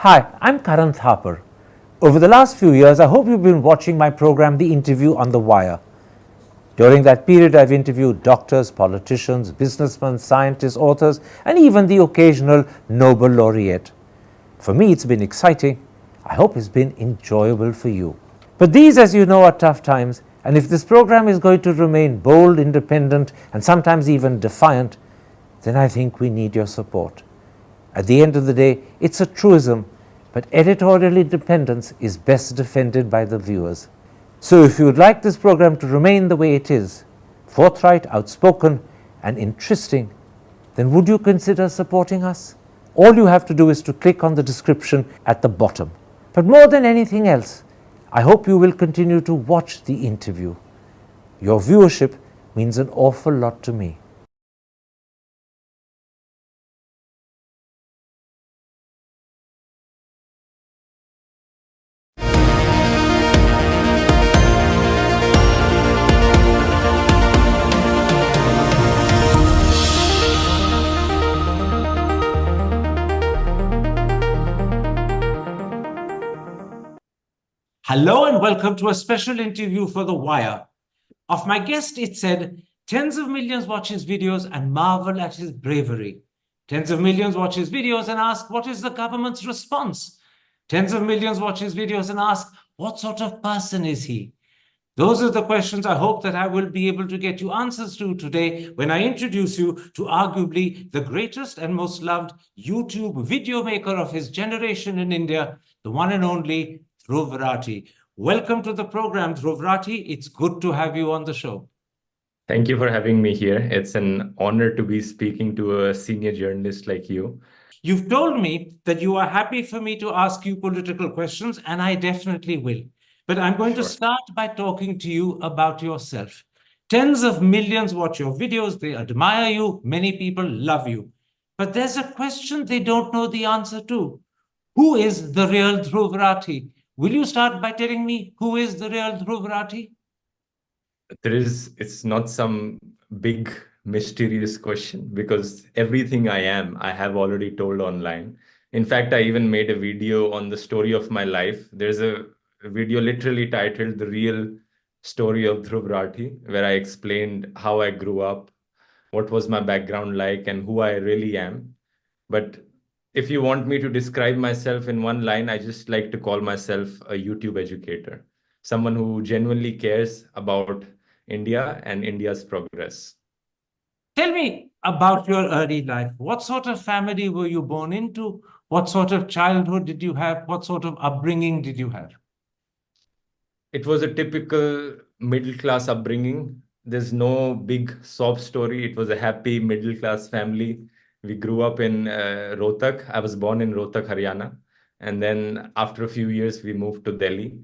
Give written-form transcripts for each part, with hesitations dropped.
Hi, I'm Karan Thapar. Over the last few years, I hope you've been watching my program, The Interview on the Wire. During that period, I've interviewed doctors, politicians, businessmen, scientists, authors, and even the occasional Nobel laureate. For me, it's been exciting. I hope it's been enjoyable for you. But these, as you know, are tough times, and if this program is going to remain bold, independent, and sometimes even defiant, then I think we need your support. At the end of the day, it's a truism, but editorial independence is best defended by the viewers. So if you would like this program to remain the way it is, forthright, outspoken, and interesting, then would you consider supporting us? All you have to do is to click on the description at the bottom. But more than anything else, I hope you will continue to watch the interview. Your viewership means an awful lot to me. Hello and welcome to a special interview for The Wire. Of my guest, it said, tens of millions watch his videos and marvel at his bravery. Tens of millions watch his videos and ask, what is the government's response? Tens of millions watch his videos and ask, what sort of person is he? Those are the questions I hope that I will be able to get you answers to today when I introduce you to arguably the greatest and most loved YouTube video maker of his generation in India, the one and only Dhruv Rathi. Welcome to the program, Dhruv Rathi. It's good to have you on the show. Thank you for having me here. It's an honor to be speaking to a senior journalist like you. You've told me that you are happy for me to ask you political questions, and I definitely will. But I'm going to start by talking to you about yourself. Tens of millions watch your videos, they admire you, many people love you. But there's a question they don't know the answer to. Who is the real Dhruv Rathi? Will you start by telling me who is the real Dhruv Rathi? It's not some big mysterious question because everything I am, I have already told online. In fact, I even made a video on the story of my life. There's a video literally titled The Real Story of Dhruv Rathi, where I explained how I grew up, what was my background like, and who I really am. But if you want me to describe myself in one line, I just like to call myself a YouTube educator, someone who genuinely cares about India and India's progress. Tell me about your early life. What sort of family were you born into? What sort of childhood did you have? What sort of upbringing did you have? It was a typical middle class upbringing. There's no big sob story. It was a happy middle class family. We grew up in Rohtak. I was born in Rohtak, Haryana. And then after a few years, we moved to Delhi.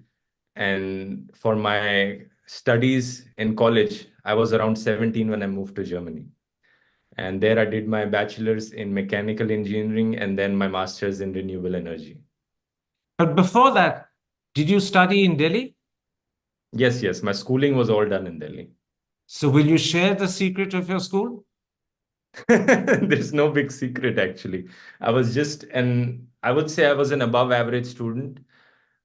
And for my studies in college, I was around 17 when I moved to Germany. And there I did my bachelor's in mechanical engineering and then my master's in renewable energy. But before that, did you study in Delhi? Yes. My schooling was all done in Delhi. So will you share the secret of your school? There's no big secret, actually. I would say I was an above average student.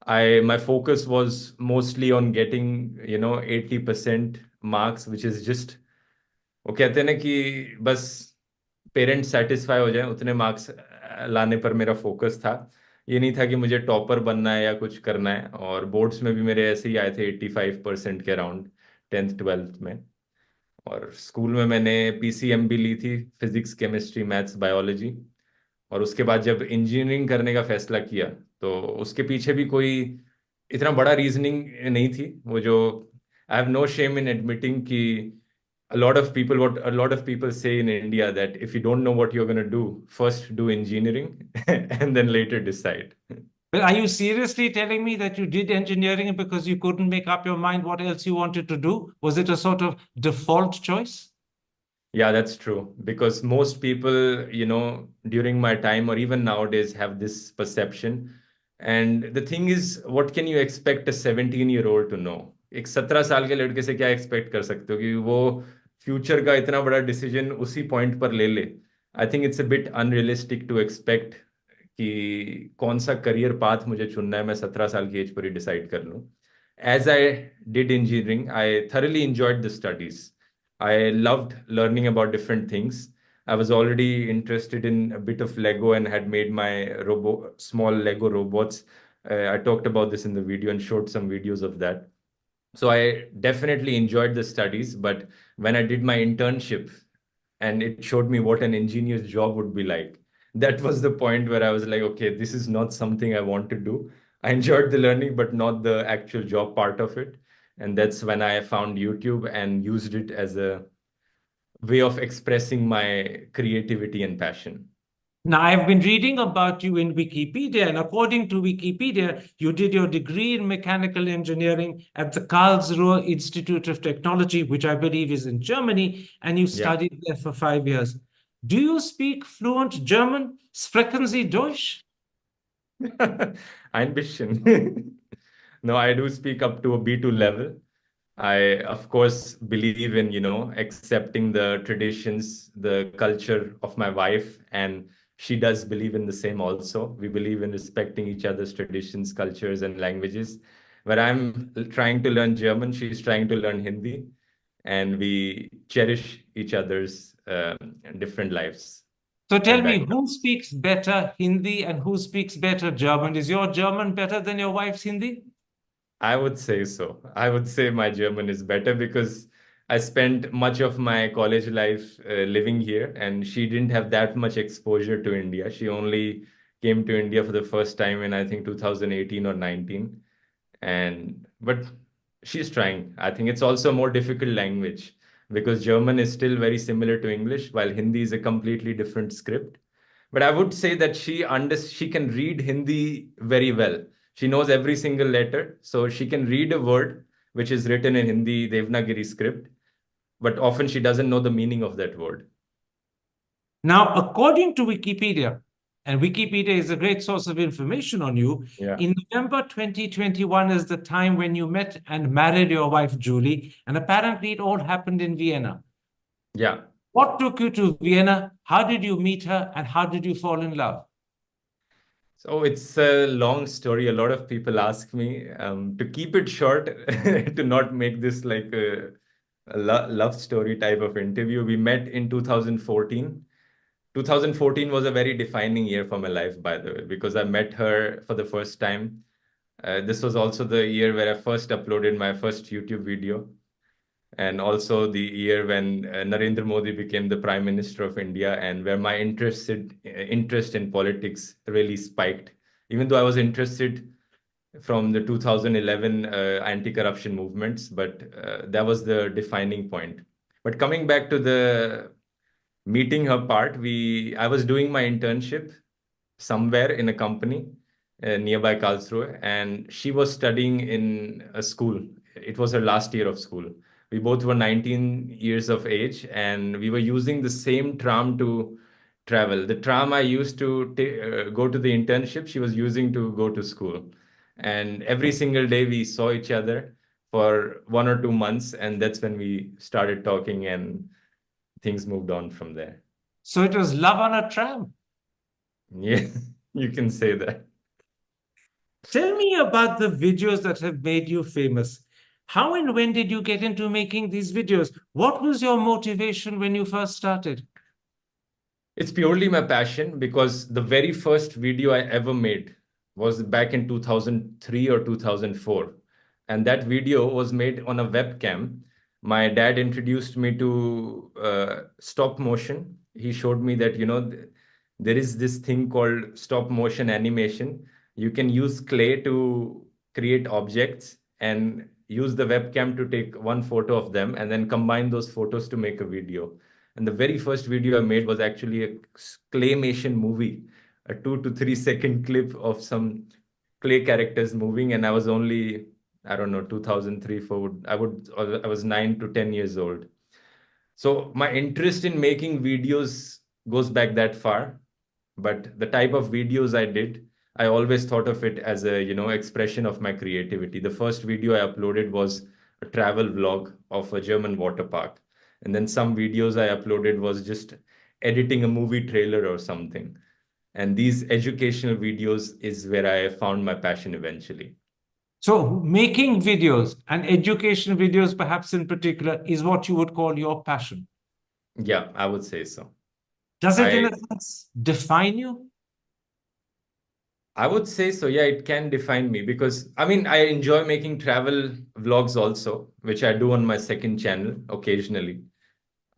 My focus was mostly on getting, 80% marks, which is just, वो कहते हैं ना कि बस parents satisfy हो जाए उतने marks लाने पर मेरा फोकस था। ये नहीं था कि मुझे टॉपर बनना है या कुछ करना है। और बोर्ड्स में भी मेरे ऐसे ही आए थे 85% के अराउंड 10th 12th में। और स्कूल में मैंने पीसीएम भी ली थी, फिजिक्स केमिस्ट्री मैथ्स बायोलॉजी। और उसके बाद जब इंजीनियरिंग करने का फैसला किया तो उसके पीछे भी कोई इतना बड़ा रीजनिंग नहीं थी। वो जो I have no shame in admitting कि what a lot of people say in India that if you don't know what you're going to do, first do engineering and then later decide. But are you seriously telling me that you did engineering because you couldn't make up your mind what else you wanted to do? Was it a sort of default choice? Yeah, that's true. Because most people, during my time or even nowadays have this perception. And the thing is, what can you expect a 17-year-old to know? एक 17 साल के लड़के से क्या expect कर सकते हो कि वो फ्यूचर का इतना बड़ा डिसीजन उसी पॉइंट पर ले ले। I think it's a bit unrealistic to expect कि कौन सा करियर पाथ मुझे चुनना है, मैं 17 साल की एज पर ही डिसाइड कर लूँ. As I did engineering, I thoroughly enjoyed the studies. I loved learning about different things. I was already interested in a bit of Lego and had made my small Lego robots. I talked about this in the video and showed some videos of that. So I definitely enjoyed the studies, but when I did my internship and it showed me what an engineer's job would be like, that was the point where I was like, okay, this is not something I want to do. I enjoyed the learning, but not the actual job part of it. And that's when I found YouTube and used it as a way of expressing my creativity and passion. Now, I've been reading about you in Wikipedia, and according to Wikipedia, you did your degree in mechanical engineering at the Karlsruhe Institute of Technology, which I believe is in Germany, and you Yeah. studied there for 5 years. Do you speak fluent German? Sprechen Sie Deutsch? Ein bisschen. No, I do speak up to a B2 level. I, of course, believe in, accepting the traditions, the culture of my wife, and she does believe in the same also. We believe in respecting each other's traditions, cultures, and languages. Where I'm trying to learn German, she's trying to learn Hindi, and we cherish each other's different lives So tell and me, backgrounds. who speaks better Hindi and who speaks better German? Is your German better than your wife's Hindi? I would say so. I would say my German is better because I spent much of my college life living here, and she didn't have that much exposure to India. She only came to India for the first time in, I think, 2018 or 19. But she's trying. I think it's also a more difficult language because German is still very similar to English, while Hindi is a completely different script. But I would say that she can read Hindi very well. She knows every single letter, so she can read a word which is written in Hindi Devanagari script, but often she doesn't know the meaning of that word. Now, according to Wikipedia, and Wikipedia is a great source of information on you, Yeah. in November 2021 is the time when you met and married your wife, Julie, and apparently it all happened in Vienna. Yeah. What took you to Vienna? How did you meet her? And how did you fall in love? So it's a long story. A lot of people ask me to keep it short, to not make this like a love story type of interview. We met in 2014. 2014 was a very defining year for my life, by the way, because I met her for the first time. This was also the year where I first uploaded my first YouTube video, and also the year when Narendra Modi became the Prime Minister of India, and where my interest in politics really spiked. Even though I was interested from the 2011 anti-corruption movements, but that was the defining point. But coming back to the meeting her part, I was doing my internship somewhere in a company nearby Karlsruhe, and she was studying in a school. It was her last year of school. We both were 19 years of age, and we were using the same tram to travel. The tram I used to go to the internship, she was using to go to school. And every single day we saw each other for 1 or 2 months, and that's when we started talking, and things moved on from there. So it was love on a tram. Yeah, you can say that. Tell me about the videos that have made you famous. How and when did you get into making these videos? What was your motivation when you first started? It's purely my passion because the very first video I ever made was back in 2003 or 2004. And that video was made on a webcam. My dad introduced me to stop motion. He showed me that, there is this thing called stop motion animation. You can use clay to create objects and use the webcam to take one photo of them and then combine those photos to make a video. And the very first video I made was actually a claymation movie, a 2 to 3 second clip of some clay characters moving. And I was only, I don't know, 2003, 4, I was 9 to 10 years old. So my interest in making videos goes back that far. But the type of videos I did, I always thought of it as a, expression of my creativity. The first video I uploaded was a travel vlog of a German water park. And then some videos I uploaded was just editing a movie trailer or something. And these educational videos is where I found my passion eventually. So, making videos and education videos, perhaps in particular, is what you would call your passion. Yeah, I would say so. Does it, in I a sense, define you? I would say so. Yeah, it can define me because I mean, I enjoy making travel vlogs also, which I do on my second channel occasionally.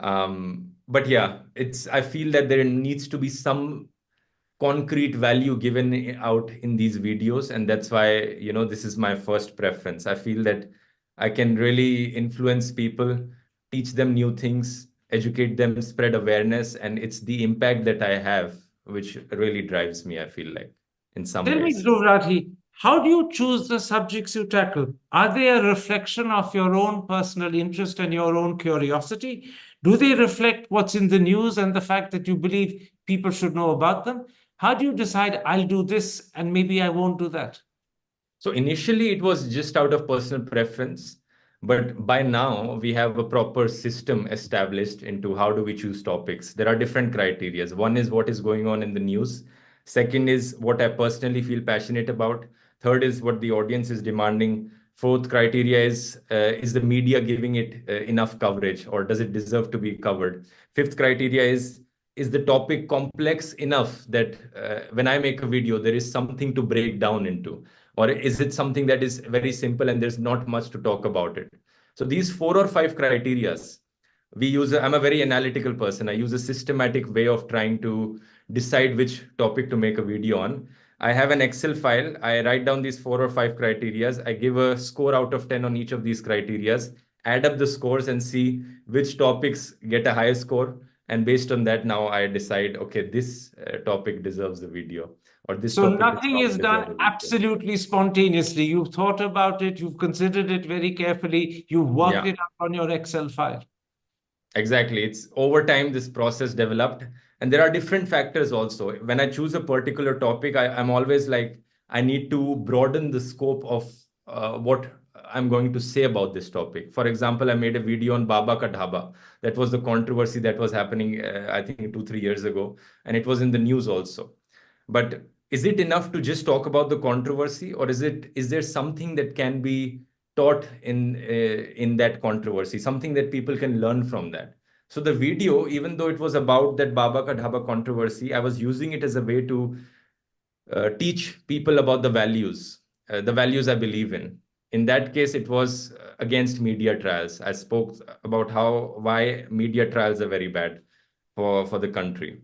But yeah, I feel that there needs to be some concrete value given out in these videos, and that's why, this is my first preference. I feel that I can really influence people, teach them new things, educate them, spread awareness, and it's the impact that I have which really drives me, I feel like, in some Tell me, ways. Dhruvrati, how do you choose the subjects you tackle? Are they a reflection of your own personal interest and your own curiosity? Do they reflect what's in the news and the fact that you believe people should know about them? How do you decide, I'll do this and maybe I won't do that? So initially it was just out of personal preference, but by now we have a proper system established into how do we choose topics. There are different criteria. One is what is going on in the news. Second is what I personally feel passionate about. Third is what the audience is demanding. Fourth criteria is the media giving it enough coverage, or does it deserve to be covered? Fifth criteria is the topic complex enough that when I make a video, there is something to break down into, or is it something that is very simple and there's not much to talk about it? So these 4 or 5 criterias, I'm a very analytical person. I use a systematic way of trying to decide which topic to make a video on. I have an Excel file. I write down these 4 or 5 criterias. I give a score out of 10 on each of these criterias, add up the scores and see which topics get a higher score. And based on that, now I decide, okay, this topic deserves the video, or this So topic does nothing not is deserve done a video. absolutely spontaneously. You've thought about it, you've considered it very carefully, you've worked Yeah. it up on your Excel file. Exactly. It's over time this process developed. And there are different factors also. When I choose a particular topic, I'm always like, I need to broaden the scope of what I'm going to say about this topic. For example, I made a video on Baba Ka Dhaba. That was the controversy that was happening, I think, 2, 3 years ago. And it was in the news also. But is it enough to just talk about the controversy, or is there something that can be taught in that controversy, something that people can learn from that? So the video, even though it was about that Baba Ka Dhaba controversy, I was using it as a way to teach people about the values I believe in. In that case, it was against media trials. I spoke about why media trials are very bad for the country.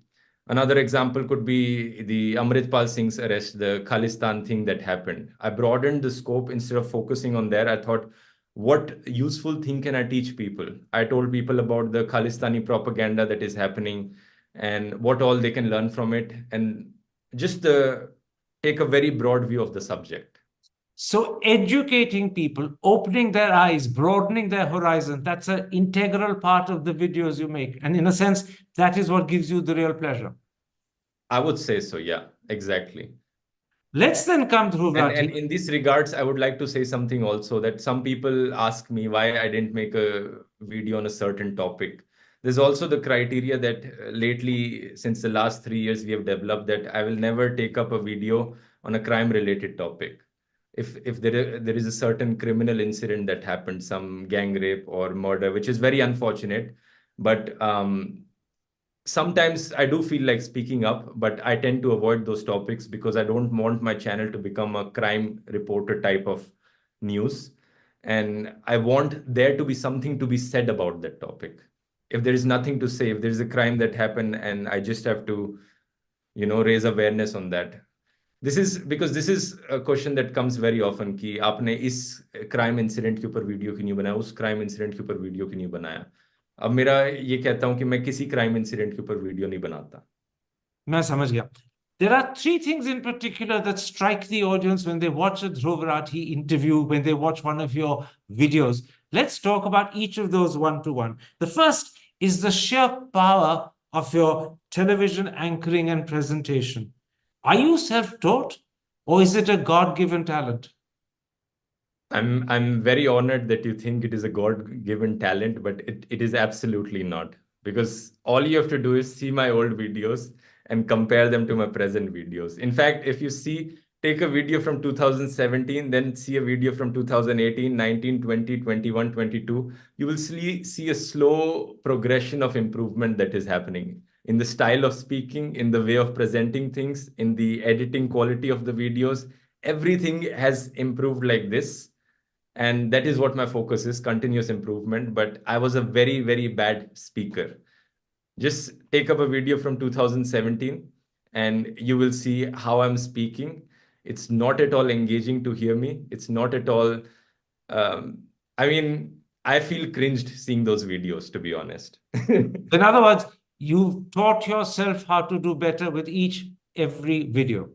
Another example could be the Amritpal Singh's arrest, the Khalistan thing that happened. I broadened the scope instead of focusing on there. I thought, what useful thing can I teach people? I told people about the Khalistani propaganda that is happening and what all they can learn from it, and just take a very broad view of the subject. So, educating people, opening their eyes, broadening their horizon, that's an integral part of the videos you make. And in a sense, that is what gives you the real pleasure. I would say so, yeah, exactly. Let's then come through, And Vrati. in this regards, I would like to say something also, that some people ask me why I didn't make a video on a certain topic. There's also the criteria that lately, since the last 3 years, we have developed that I will never take up a video on a crime related topic. If there is a certain criminal incident that happened, some gang rape or murder, which is very unfortunate, but sometimes I do feel like speaking up, but I tend to avoid those topics because I don't want my channel to become a crime reporter type of news. And I want there to be something to be said about that topic. If there is nothing to say, if there is a crime that happened and I just have to, raise awareness on that. This is a question that comes very often कि आपने इस crime incident के ऊपर video क्यों नहीं बनाया, उस crime incident के ऊपर वीडियो क्यों नहीं बनाया? अब मेरा ये कहता हूँ कि मैं किसी क्राइम इंसिडेंट के ऊपर वीडियो नहीं बनाता. मैं समझ गया. There are three things in particular that strike the audience when they watch a Dhruv Rathi interview, when they watch one of your videos. Let's talk about each of those one to one. The first is the sheer power of your television anchoring and presentation. Are you self-taught, or is it a God-given talent? I'm very honored that you think it is a God-given talent, but it is absolutely not. Because all you have to do is see my old videos and compare them to my present videos. In fact, if you see, take a video from 2017, then see a video from 2018, 19, 20, 21, 22, you will see a slow progression of improvement that is happening in the style of speaking, in the way of presenting things, in the editing quality of the videos. Everything has improved like this. And that is what my focus is, continuous improvement. But I was a very, very bad speaker. Just take up a video from 2017 and you will see how I'm speaking. It's not at all engaging to hear me. It's not at all, um, I mean, I feel cringed seeing those videos, to be honest. In other words, you taught yourself how to do better with every video.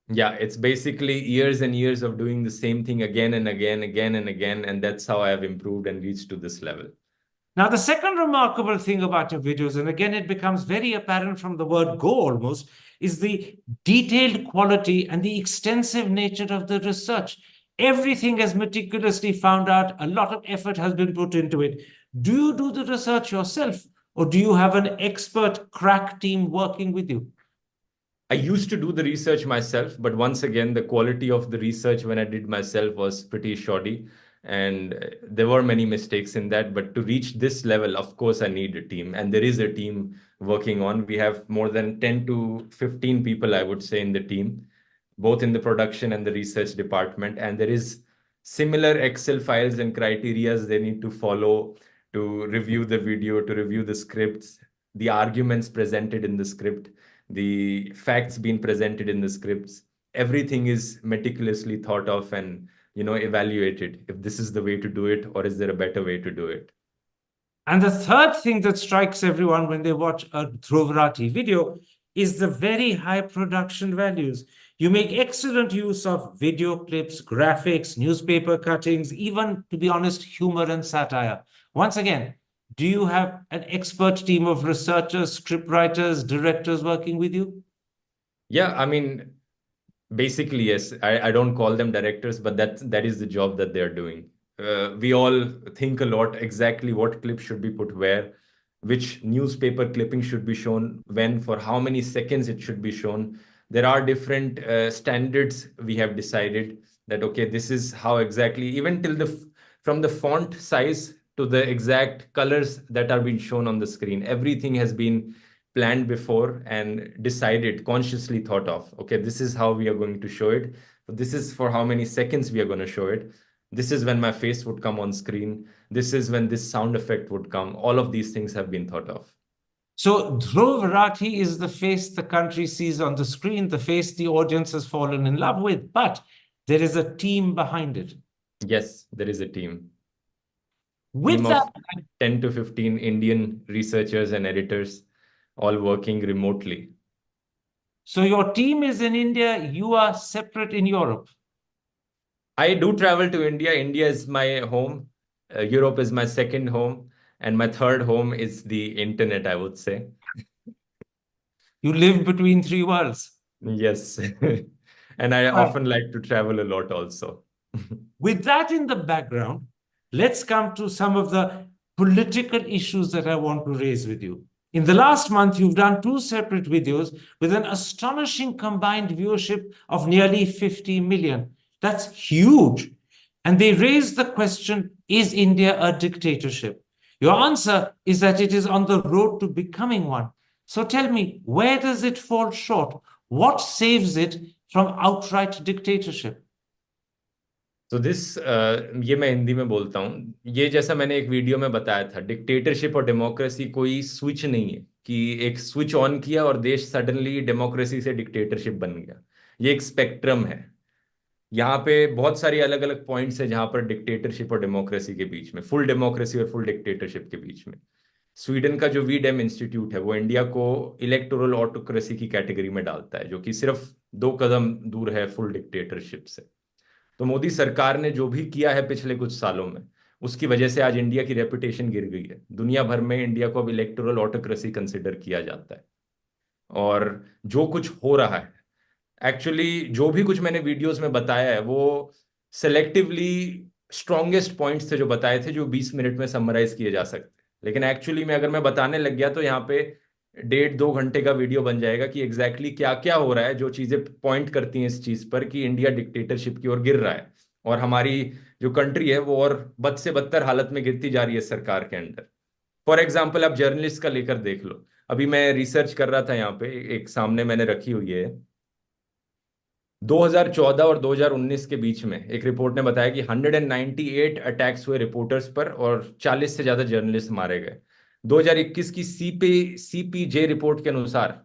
Yeah, it's basically years and years of doing the same thing again and again, again and again. And that's how I have improved and reached to this level. Now, the second remarkable thing about your videos, and again, it becomes very apparent from the word go almost, is the detailed quality and the extensive nature of the research. Everything is meticulously found out. A lot of effort has been put into it. Do you do the research yourself, or do you have an expert crack team working with you? I used to do the research myself, but once again, the quality of the research when I did myself was pretty shoddy. And there were many mistakes in that. But to reach this level, of course, I need a team. And there is a team working on. We have more than 10 to 15 people, I would say, in the team, both in the production and the research department. And there is similar Excel files and criterias they need to follow to review the video, to review the scripts, the arguments presented in the script, the facts being presented in the scripts. Everything is meticulously thought of and evaluated if this is the way to do it or is there a better way to do it. And the third thing that strikes everyone when they watch a Dhruv video is the very high production values. You make excellent use of video clips, graphics, newspaper cuttings, even, to be honest, humor and satire. Once again, do you have an expert team of researchers, scriptwriters, directors working with you? Yeah, I mean, basically, yes. I don't call them directors, but that is the job that they're doing. We all think a lot exactly what clip should be put where, which newspaper clipping should be shown when, for how many seconds it should be shown. There are different standards we have decided that, okay, this is how exactly, even till from the font size to the exact colors that are being shown on the screen, everything has been planned before and decided, consciously thought of. Okay, this is how we are going to show it. This is for how many seconds we are going to show it. This is when my face would come on screen. This is when this sound effect would come. All of these things have been thought of. So Dhruv Rathi is the face the country sees on the screen, the face the audience has fallen in love with, but there is a team behind it. Yes, there is a team. With Team that, of 10 to 15 Indian researchers and editors, all working remotely. so your team is in India, you are separate in Europe. I do travel to India. India is my home. Europe is my second home. And my third home is the internet, I would say. You live between three worlds. Yes. And I often like to travel a lot also. With that in the background, let's come to some of the political issues that I want to raise with you. In the last month, you've done two separate videos with an astonishing combined viewership of nearly 50 million. That's huge. And they raise the question, is India a dictatorship? Your answer is that it is on the road to becoming one. So tell me, where does it fall short? What saves it from outright dictatorship? तो ये मैं हिंदी में बोलता हूँ। ये जैसा मैंने एक वीडियो में बताया था, डिक्टेटरशिप और डेमोक्रेसी कोई स्विच नहीं है कि एक स्विच ऑन किया और देश सडनली डेमोक्रेसी से डिक्टेटरशिप बन गया। ये एक स्पेक्ट्रम है। यहाँ पे बहुत सारी अलग अलग पॉइंट्स है जहां पर डिक्टेटरशिप और डेमोक्रेसी के बीच में, फुल डेमोक्रेसी और फुल डिक्टेटरशिप के बीच में। स्वीडन का जो वीडेम इंस्टीट्यूट है वो इंडिया को इलेक्टोरल ऑटोक्रेसी की कैटेगरी में डालता है, जो कि सिर्फ 2 कदम दूर है फुल डिक्टेटरशिप से। तो मोदी सरकार ने जो भी किया है पिछले कुछ सालों में, उसकी वजह से आज इंडिया की रेपुटेशन गिर गई है। दुनिया भर में इंडिया को अब इलेक्टोरल ऑटोक्रेसी कंसिडर किया जाता है। और जो कुछ हो रहा है, एक्चुअली जो भी कुछ मैंने वीडियोस में बताया है वो सेलेक्टिवली स्ट्रॉन्गेस्ट पॉइंट्स थे जो बताए थे, जो 20 मिनट में समराइज किए जा सकते हैं। लेकिन एक्चुअली में अगर मैं बताने लग गया तो यहाँ पे 1.5-2 घंटे का वीडियो बन जाएगा कि एग्जैक्टली क्या क्या हो रहा है, जो चीजें पॉइंट करती हैं इस चीज पर कि इंडिया डिक्टेटरशिप की ओर गिर रहा है और हमारी जो कंट्री है वो और बद से बदतर हालत में गिरती जा रही है सरकार के अंडर। फॉर एग्जाम्पल आप जर्नलिस्ट का लेकर देख लो। अभी मैं रिसर्च कर रहा था यहाँ पे, एक सामने मैंने रखी हुई है। 2014 और 2019 के बीच में एक रिपोर्ट ने बताया कि 198 अटैक्स हुए रिपोर्टर्स पर और 40 से ज्यादा जर्नलिस्ट मारे गए। 2021 की सीपीजे रिपोर्ट के अनुसार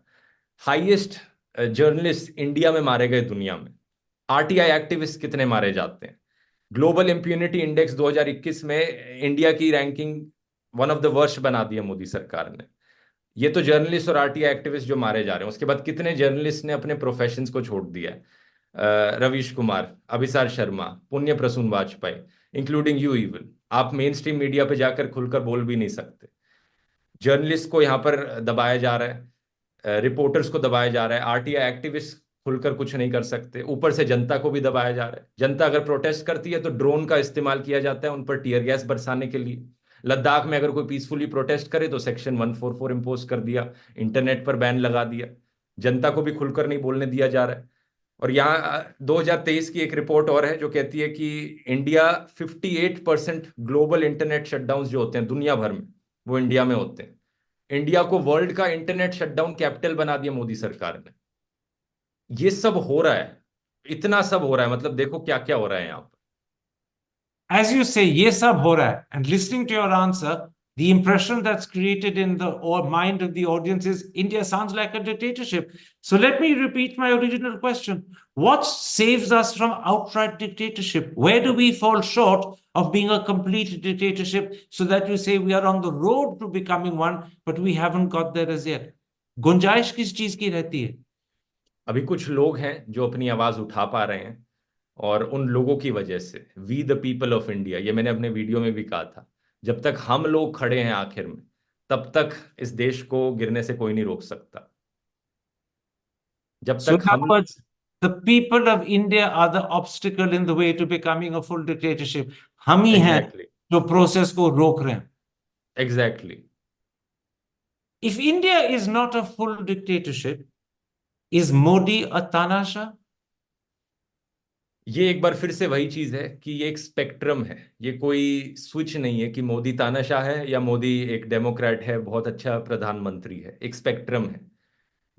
हाईएस्ट जर्नलिस्ट इंडिया में मारे गए दुनिया में। आरटीआई एक्टिविस्ट कितने मारे जाते हैं। ग्लोबल इम्प्यूनिटी इंडेक्स 2021 में इंडिया की ranking one of the worst बना दिया मोदी सरकार ने। ये तो जर्नलिस्ट और आरटीआई एक्टिविस्ट जो मारे जा रहे हैं, उसके बाद कितने जर्नलिस्ट ने अपने प्रोफेशंस को छोड़ दिया है। Ravish Kumar, Abhisar Sharma, Punya Prasun Vajpayee, including you even. आप मेन स्ट्रीम मीडिया पे जाकर खुलकर बोल भी नहीं सकते। जर्नलिस्ट को यहाँ पर दबाया जा रहा है, रिपोर्टर्स को दबाया जा रहा है, आरटीआई एक्टिविस्ट खुलकर कुछ नहीं कर सकते, ऊपर से जनता को भी दबाया जा रहा है। जनता अगर प्रोटेस्ट करती है तो ड्रोन का इस्तेमाल किया जाता है उन पर टीयर गैस बरसाने के लिए। लद्दाख में अगर कोई पीसफुली प्रोटेस्ट करे तो सेक्शन 144 इम्पोज कर दिया, इंटरनेट पर बैन लगा दिया। जनता को भी खुलकर नहीं बोलने दिया जा रहा है। और यहाँ 2023 की एक रिपोर्ट और है जो कहती है कि इंडिया 58% ग्लोबल इंटरनेट शटडाउन जो होते हैं दुनिया भर में, वो इंडिया में होते हैं। इंडिया को वर्ल्ड का इंटरनेट शटडाउन कैपिटल बना दिया मोदी सरकार ने। ये सब हो रहा है, इतना सब हो रहा है, मतलब देखो क्या क्या हो रहा है यहाँ पर। As you say, ये सब हो रहा है, and listening to your answer, the impression that's created in the mind of the audience is India sounds like a dictatorship. So let me repeat my original question. What saves us from outright dictatorship? Where do we fall short of being a complete dictatorship so that you say we are on the road to becoming one, but we haven't got there as yet? गुंजाइश किस चीज की रहती है? अभी कुछ लोग हैं जो अपनी आवाज उठा पा रहे हैं, और उन लोगों की वजह से we the people of India, ये मैंने अपने वीडियो में भी कहा था, जब तक हम लोग खड़े हैं आखिर में, तब तक इस देश को गिरने से कोई नहीं रोक सकता। जब So तक in other हम words, the people of India are the obstacle in the way to becoming a full dictatorship. हम ही हैं एग्जैक्टली जो प्रोसेस को रोक रहे हैं. Exactly If India is not a full dictatorship, is Modi a tanasha? ये एक बार फिर से वही चीज है कि ये एक स्पेक्ट्रम है, ये कोई स्विच नहीं है कि मोदी तानाशाह है या मोदी एक डेमोक्रेट है, बहुत अच्छा प्रधानमंत्री है। एक स्पेक्ट्रम है।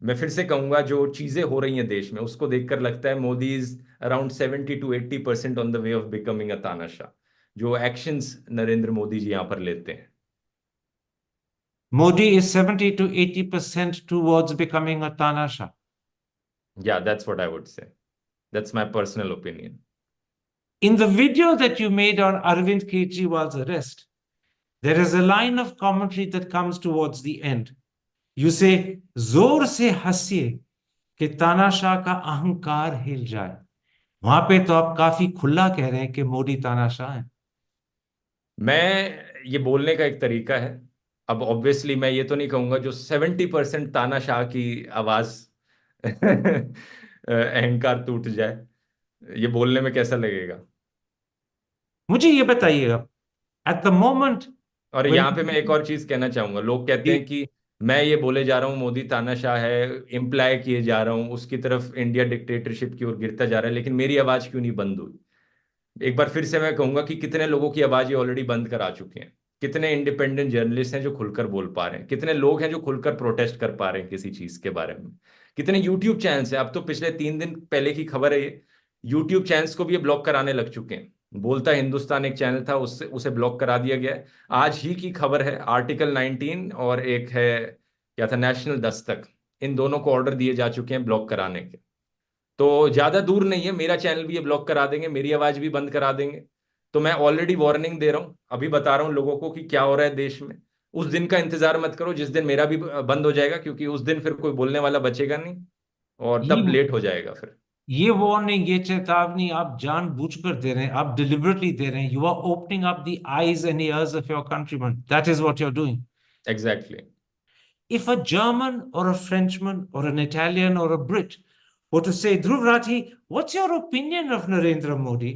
मैं फिर से कहूंगा, जो चीजें हो रही हैं देश में उसको देखकर लगता है Modi is around 70 to 80% on the way of becoming a तानाशाह। जो एक्शंस नरेंद्र मोदी जी यहाँ पर लेते हैं। Modi is 70 to 80% towards becoming a tanasha. या that's what I would say, that's my personal opinion. In the video that you made on Arvind Kejriwal's arrest, there is a line of commentary that comes towards the end. You say, जोर से हंसिए कि तानाशाह का अहंकार हिल जाए. वहां पे तो आप काफी खुला कह रहे हैं कि मोदी तानाशाह है. मैं, ये बोलने का एक तरीका है। अब ऑब्वियसली मैं ये तो नहीं कहूंगा जो 70% तानाशाह की आवाज अहंकार टूट जाए। ये बोलने में कैसा लगेगा। मुझे ये बताइएगा, एट द मोमेंट और व्हेन यहाँ पे मैं एक और चीज कहना चाहूंगा। लोग कहते हैं कि मैं ये बोले जा रहा हूँ मोदी तानाशाह है, इम्प्लाई किए जा रहा हूँ उसकी तरफ, इंडिया डिक्टेटरशिप की ओर गिरता जा रहा है, लेकिन मेरी आवाज क्यों नहीं बंद हुई। एक बार फिर से मैं कहूंगा कि कितने लोगों की आवाज ये ऑलरेडी बंद करा चुके हैं। कितने इंडिपेंडेंट जर्नलिस्ट हैं जो खुलकर बोल पा रहे हैं, कितने लोग हैं जो खुलकर प्रोटेस्ट कर पा रहे हैं किसी चीज के बारे में। कितने यूट्यूब चैनल्स हैं, अब तो पिछले 3 दिन पहले की खबर है ये, यूट्यूब चैनल्स को भी ये ब्लॉक कराने लग चुके हैं। बोलता हिंदुस्तान एक चैनल था, उससे उसे ब्लॉक करा दिया गया है। आज ही की खबर है, आर्टिकल 19 और एक है क्या था, नेशनल दस्तक, इन दोनों को ऑर्डर दिए जा चुके हैं ब्लॉक कराने के। तो ज्यादा दूर नहीं है, मेरा चैनल भी ये ब्लॉक करा देंगे, मेरी आवाज भी बंद करा देंगे। तो मैं ऑलरेडी वार्निंग दे रहा हूं, अभी बता रहा हूं लोगों को कि क्या हो रहा है देश में। उस दिन का इंतजार मत करो जिस दिन मेरा भी बंद हो जाएगा, क्योंकि उस दिन फिर कोई बोलने वाला बचेगा नहीं और ये तब लेट हो जाएगा फिर। ये वार्निंग, ये चेतावनी आप जानबूझकर दे रहे हैं, आप डिलिबरेटली दे रहे हैं. You are opening up the eyes and ears of your countryman. That is what you are doing. Exactly. If a German or a Frenchman or an Italian or a Brit were to say, Dhruv Rathi, what's your opinion of Narendra Modi?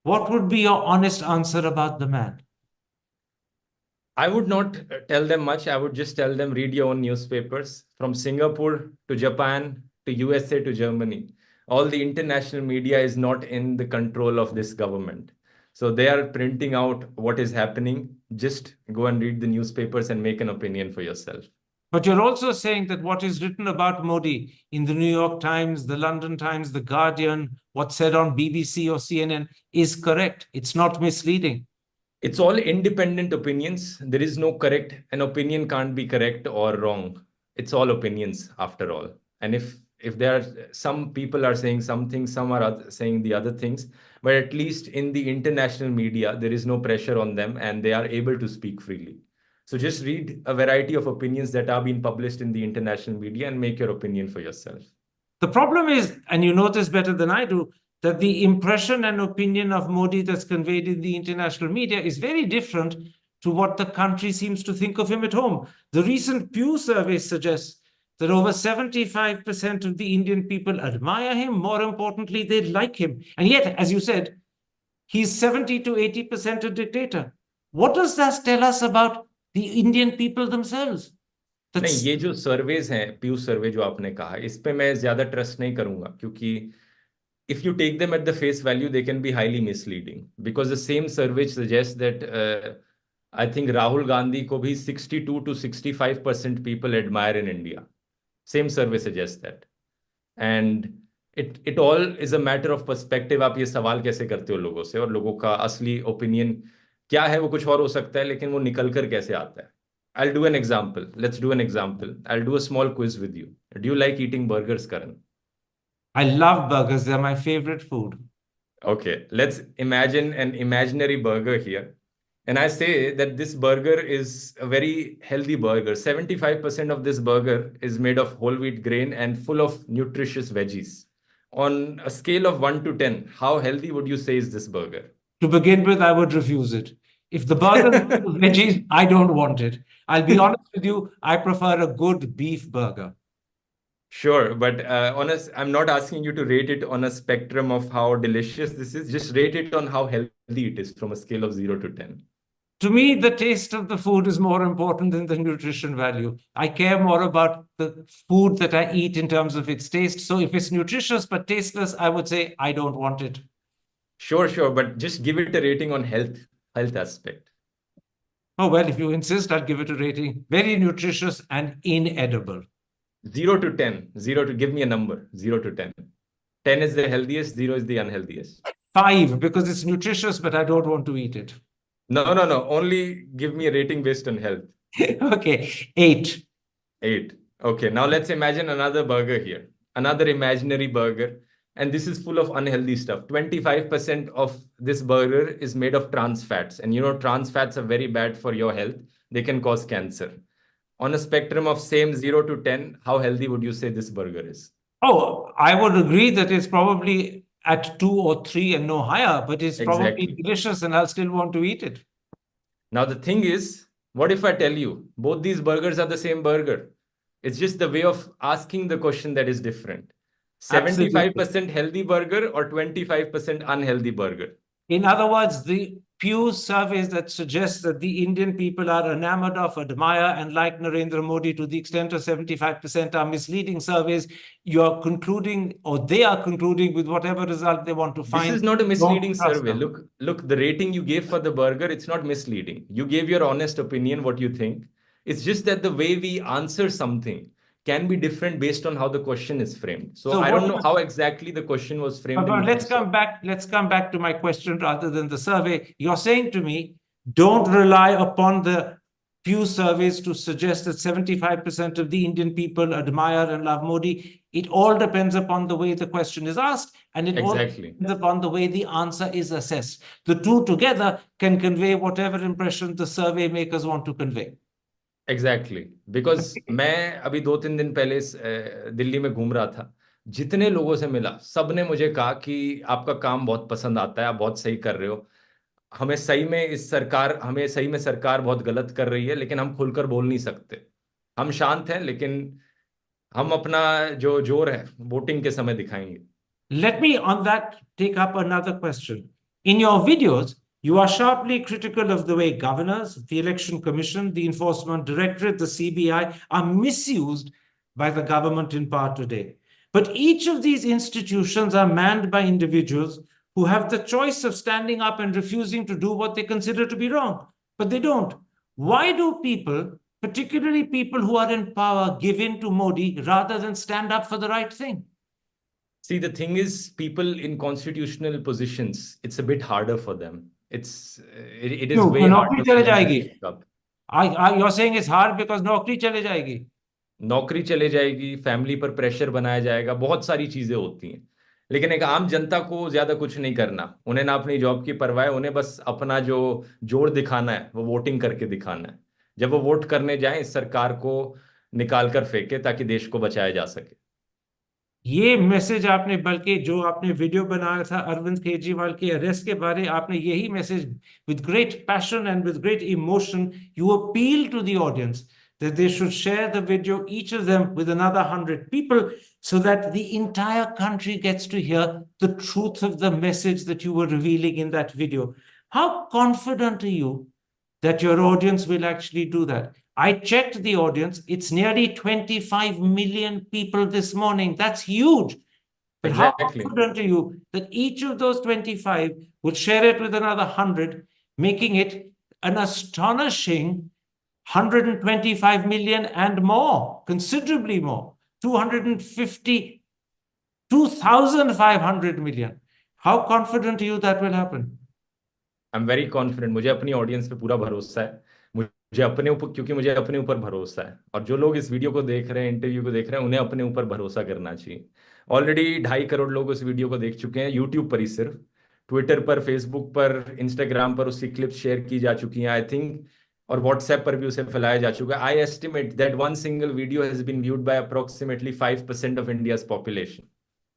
What would be your honest answer about the man? I would not tell them much. I would just tell them read your own newspapers from Singapore to Japan to USA to Germany. All the international media is not in the control of this government. So they are printing out what is happening. Just go and read the newspapers and make an opinion for yourself. But you're also saying that what is written about Modi in the New York Times, the London Times, the Guardian, what's said on BBC or CNN is correct. It's not misleading. It's all independent opinions. There is no correct. An opinion can't be correct or wrong. It's all opinions after all. And if there are some people are saying something, some are saying the other things, but at least in the international media, there is no pressure on them and they are able to speak freely. So just read a variety of opinions that are being published in the international media and make your opinion for yourself. The problem is, and you know this better than I do, that the impression and opinion of Modi that's conveyed in the international media is very different to what the country seems to think of him at home. The recent Pew survey suggests that over 75% of the Indian people admire him. More importantly, they like him. And yet, as you said, he's 70 to 80% a dictator. What does that tell us about the Indian people themselves? नहीं, ये जो surveys हैं, प्यू सर्वे जो आपने कहा, इस पे मैं ज्यादा ट्रस्ट नहीं करूंगा, क्योंकि if you take them at the face value, they can be highly misleading because the same survey suggests that I think Rahul Gandhi ko bhi 62 to 65% people admire in India. Same survey suggests that. And it all is a matter of perspective. आप ये सवाल कैसे करते हो लोगों से, और लोगों का असली ओपिनियन क्या है वो कुछ और हो सकता है, लेकिन वो निकल कर कैसे आता है. I'll do an example. Let's do an example. I'll do a small quiz with you. Do you like eating burgers, Karan? I love burgers. They're my favorite food. Okay, let's imagine an imaginary burger here. And I say that this burger is a very healthy burger. 75% of this burger is made of whole wheat grain and full of nutritious veggies. On a scale of 1 to 10, how healthy would you say is this burger? To begin with, I would refuse it. If the burger is full of veggies, I don't want it. I'll be honest with you, I prefer a good beef burger. Sure, but I'm not asking you to rate it on a spectrum of how delicious this is. Just rate it on how healthy it is from a scale of 0 to 10. To me, the taste of the food is more important than the nutrition value. I care more about the food that I eat in terms of its taste. So if it's nutritious but tasteless, I would say I don't want it. Sure, but just give it a rating on health aspect. Oh, well, if you insist, I'll give it a rating. Very nutritious and inedible. 0 to 10. 0 to give me a number. 0 to 10. 10 is the healthiest, 0 is the unhealthiest. 5, because it's nutritious, but I don't want to eat it. No. Only give me a rating based on health. Okay, 8. 8. Okay, now let's imagine another burger here. Another imaginary burger. And this is full of unhealthy stuff. 25% of this burger is made of trans fats. And you know, trans fats are very bad for your health. They can cause cancer. On a spectrum of same 0 to 10, how healthy would you say this burger is? Oh, I would agree that it's probably at 2 or 3 and no higher, but it's probably delicious and I'll still want to eat it. Now, the thing is, what if I tell you both these burgers are the same burger? It's just the way of asking the question that is different. 75% healthy burger or 25% unhealthy burger? In other words, the Pew surveys that suggest that the Indian people are enamored of, admire, and like Narendra Modi to the extent of 75% are misleading surveys. You're concluding, or they are concluding with whatever result they want to find. This is not a misleading survey. Look, the rating you gave for the burger, it's not misleading. You gave your honest opinion, what you think. It's just that the way we answer something can be different based on how the question is framed. So I don't know how exactly the question was framed. But let's come back to my question rather than the survey. You're saying to me, don't rely upon the Pew surveys to suggest that 75% of the Indian people admire and love Modi. It all depends upon the way the question is asked, and it all depends upon the way the answer is assessed. The two together can convey whatever impression the survey makers want to convey. Exactly. Because मैं अभी 2-3 दिन पहले दिल्ली में घूम रहा था. जितने लोगों से मिला, सबने मुझे कहा कि आपका काम बहुत पसंद आता है, आप बहुत सही कर रहे हो. हमें सही में सरकार बहुत गलत कर रही है, लेकिन हम खुलकर बोल नहीं सकते. हम शांत हैं, लेकिन हम अपना जो जोर है वोटिंग के समय दिखाएंगे. Let me on that take up another question. In your videos, You are sharply critical of the way governors, the Election Commission, the Enforcement Directorate, the CBI are misused by the government in power today. But each of these institutions are manned by individuals who have the choice of standing up and refusing to do what they consider to be wrong, but they don't. Why do people, particularly people who are in power, give in to Modi rather than stand up for the right thing? See, the thing is, people in constitutional positions, it's a bit harder for them. It is क्यों way नौकरी harder for चले them to जाएगी? speak up. You're saying it's hard because नौकरी चले जाएगी? नौकरी चले जाएगी, फैमिली पर प्रेशर बनाया जाएगा, बहुत सारी चीजें होती हैं। लेकिन एक आम जनता को ज्यादा कुछ नहीं करना, उन्हें ना अपनी जॉब की परवाह है, उन्हें बस अपना जो जोर दिखाना है वो वोटिंग करके दिखाना है। जब वो वोट करने जाएं, इस सरकार को निकाल कर फेंके ताकि देश को बचाया जा सके। ये मैसेज आपने, बल्कि जो आपने वीडियो बनाया था अरविंद केजरीवाल के अरेस्ट के बारे, आपने यही message with great passion and with great emotion you appeal to the audience that they should share the video, each of them with another 100 people, so that the entire country gets to hear the truth of the message that you were revealing in that video. How confident are you that your audience will actually do that? I checked the audience. It's nearly 25 million people this morning. That's huge. But how Exactly. confident are you that each of those 25 will share it with another 100, making it an astonishing 125 million and more, considerably more, 250, 2,500 million. How confident are you that will happen? I am very confident. मुझे अपनी audience पे पूरा भरोसा है। मुझे अपने ऊपर, क्योंकि मुझे अपने ऊपर भरोसा है, और जो लोग इस वीडियो को देख रहे हैं, इंटरव्यू को देख रहे हैं, उन्हें अपने ऊपर भरोसा करना चाहिए। ऑलरेडी 2.5 करोड़ लोग उस वीडियो को देख चुके हैं, यूट्यूब पर ही सिर्फ। ट्विटर पर, फेसबुक पर, इंस्टाग्राम पर उसकी क्लिप्स शेयर की जा चुकी हैं, आई थिंक, और व्हाट्सएप पर भी उसे फैलाया जा चुका है। I estimate that one single video has been viewed by approximately 5% of India's population,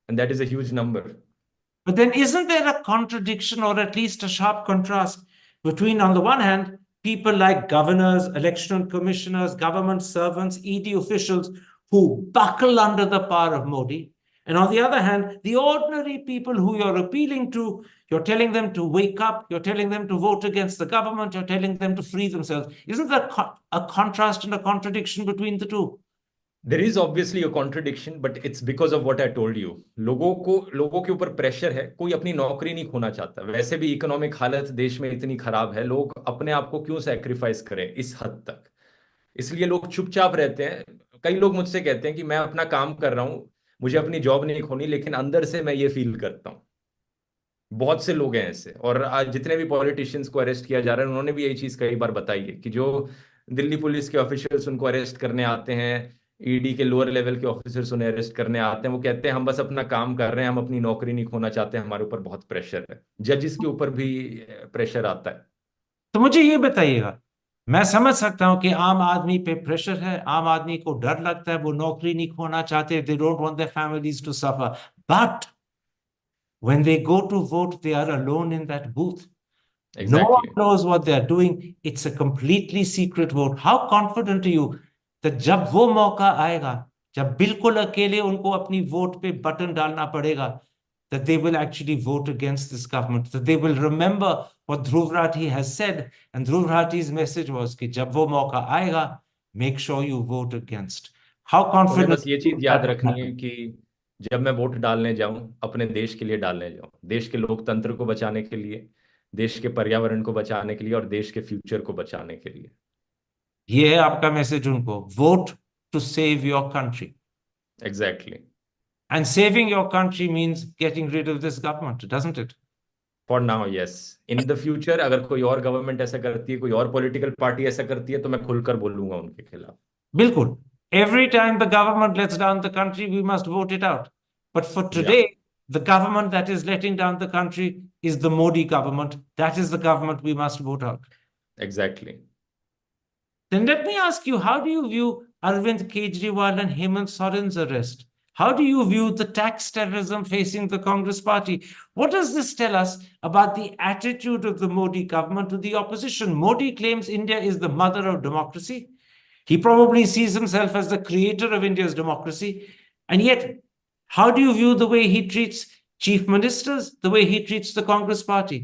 and that is a huge number. But then isn't there a contradiction, or at least a sharp contrast between, on the one hand, people like governors, election commissioners, government servants, ED officials who buckle under the power of Modi, and on the other hand, the ordinary people who you're appealing to, you're telling them to wake up, you're telling them to vote against the government, you're telling them to free themselves. Isn't there a contrast and a contradiction between the two? There is obviously a contradiction, but it's because of what I told you. लोगों के ऊपर pressure है, कोई अपनी नौकरी नहीं खोना चाहता। वैसे भी इकोनॉमिक हालत देश में इतनी खराब है, लोग अपने आप को क्यों सैक्रिफाइस करें इस हद तक। इसलिए लोग चुपचाप रहते हैं। कई लोग मुझसे कहते हैं कि मैं अपना काम कर रहा हूं, मुझे अपनी जॉब नहीं खोनी, लेकिन अंदर से मैं ये फील करता हूं। बहुत से लोग हैं ऐसे, और आज जितने भी पॉलिटिशियंस को अरेस्ट किया जा रहा है, उन्होंने भी यही चीज कई बार बताई है कि जो दिल्ली पुलिस के ऑफिशियल्स उनको अरेस्ट करने आते हैं, ईडी के लोअर लेवल के ऑफिसर्स उन्हें अरेस्ट करने आते हैं, वो कहते हैं हम बस अपना काम कर रहे हैं, हम अपनी नौकरी नहीं खोना चाहते, हमारे ऊपर बहुत प्रेशर है। जजेस के ऊपर भी प्रेशर आता है। तो मुझे ये बताइएगा, मैं समझ सकता हूं कि आम आदमी पे प्रेशर है, आम आदमी को डर लगता है, वो नौकरी नहीं खोना चाहते, they don't want their families to suffer, but when they go to vote they are alone in that booth. No one exactly. knows what they are doing. It's a completely secret vote. How confident are you that जब वो मौका आएगा, जब बिल्कुल अकेले उनको अपनी vote पे बटन डालना पड़ेगा, that they will actually vote against this government, that they will remember what Dhruv Rathi has said, and Dhruv Rathi's message was कि जब वो मौका आएगा, make sure you vote against. How उन्हें confident बस ये are you चीज याद that will रखनी है happen? कि जब मैं वोट डालने जाऊं, अपने देश के लिए डालने जाऊं, देश के लोकतंत्र को बचाने के लिए, देश के पर्यावरण को बचाने के लिए, और देश के फ्यूचर को बचाने के लिए। ये है आपका मैसेज उनको, vote to save your country. Exactly. And saving your country means getting rid of this government, doesn't it? For now yes. In the future अगर कोई और गवर्नमेंट ऐसा करती है, कोई और पॉलिटिकल पार्टी ऐसा करती है, तो मैं खुलकर बोलूंगा उनके खिलाफ। Bilkul. Every time the government lets down the country, we must vote it out. But for या today, the government that is letting down the country is the Modi government. That is the government we must vote out. Exactly. Then let me ask you, how do you view Arvind Kejriwal and Hemant Soren's arrest? How do you view the tax terrorism facing the Congress party? What does this tell us about the attitude of the Modi government to the opposition? Modi claims India is the mother of democracy. He probably sees himself as the creator of India's democracy. And yet, how do you view the way he treats chief ministers, the way he treats the Congress party?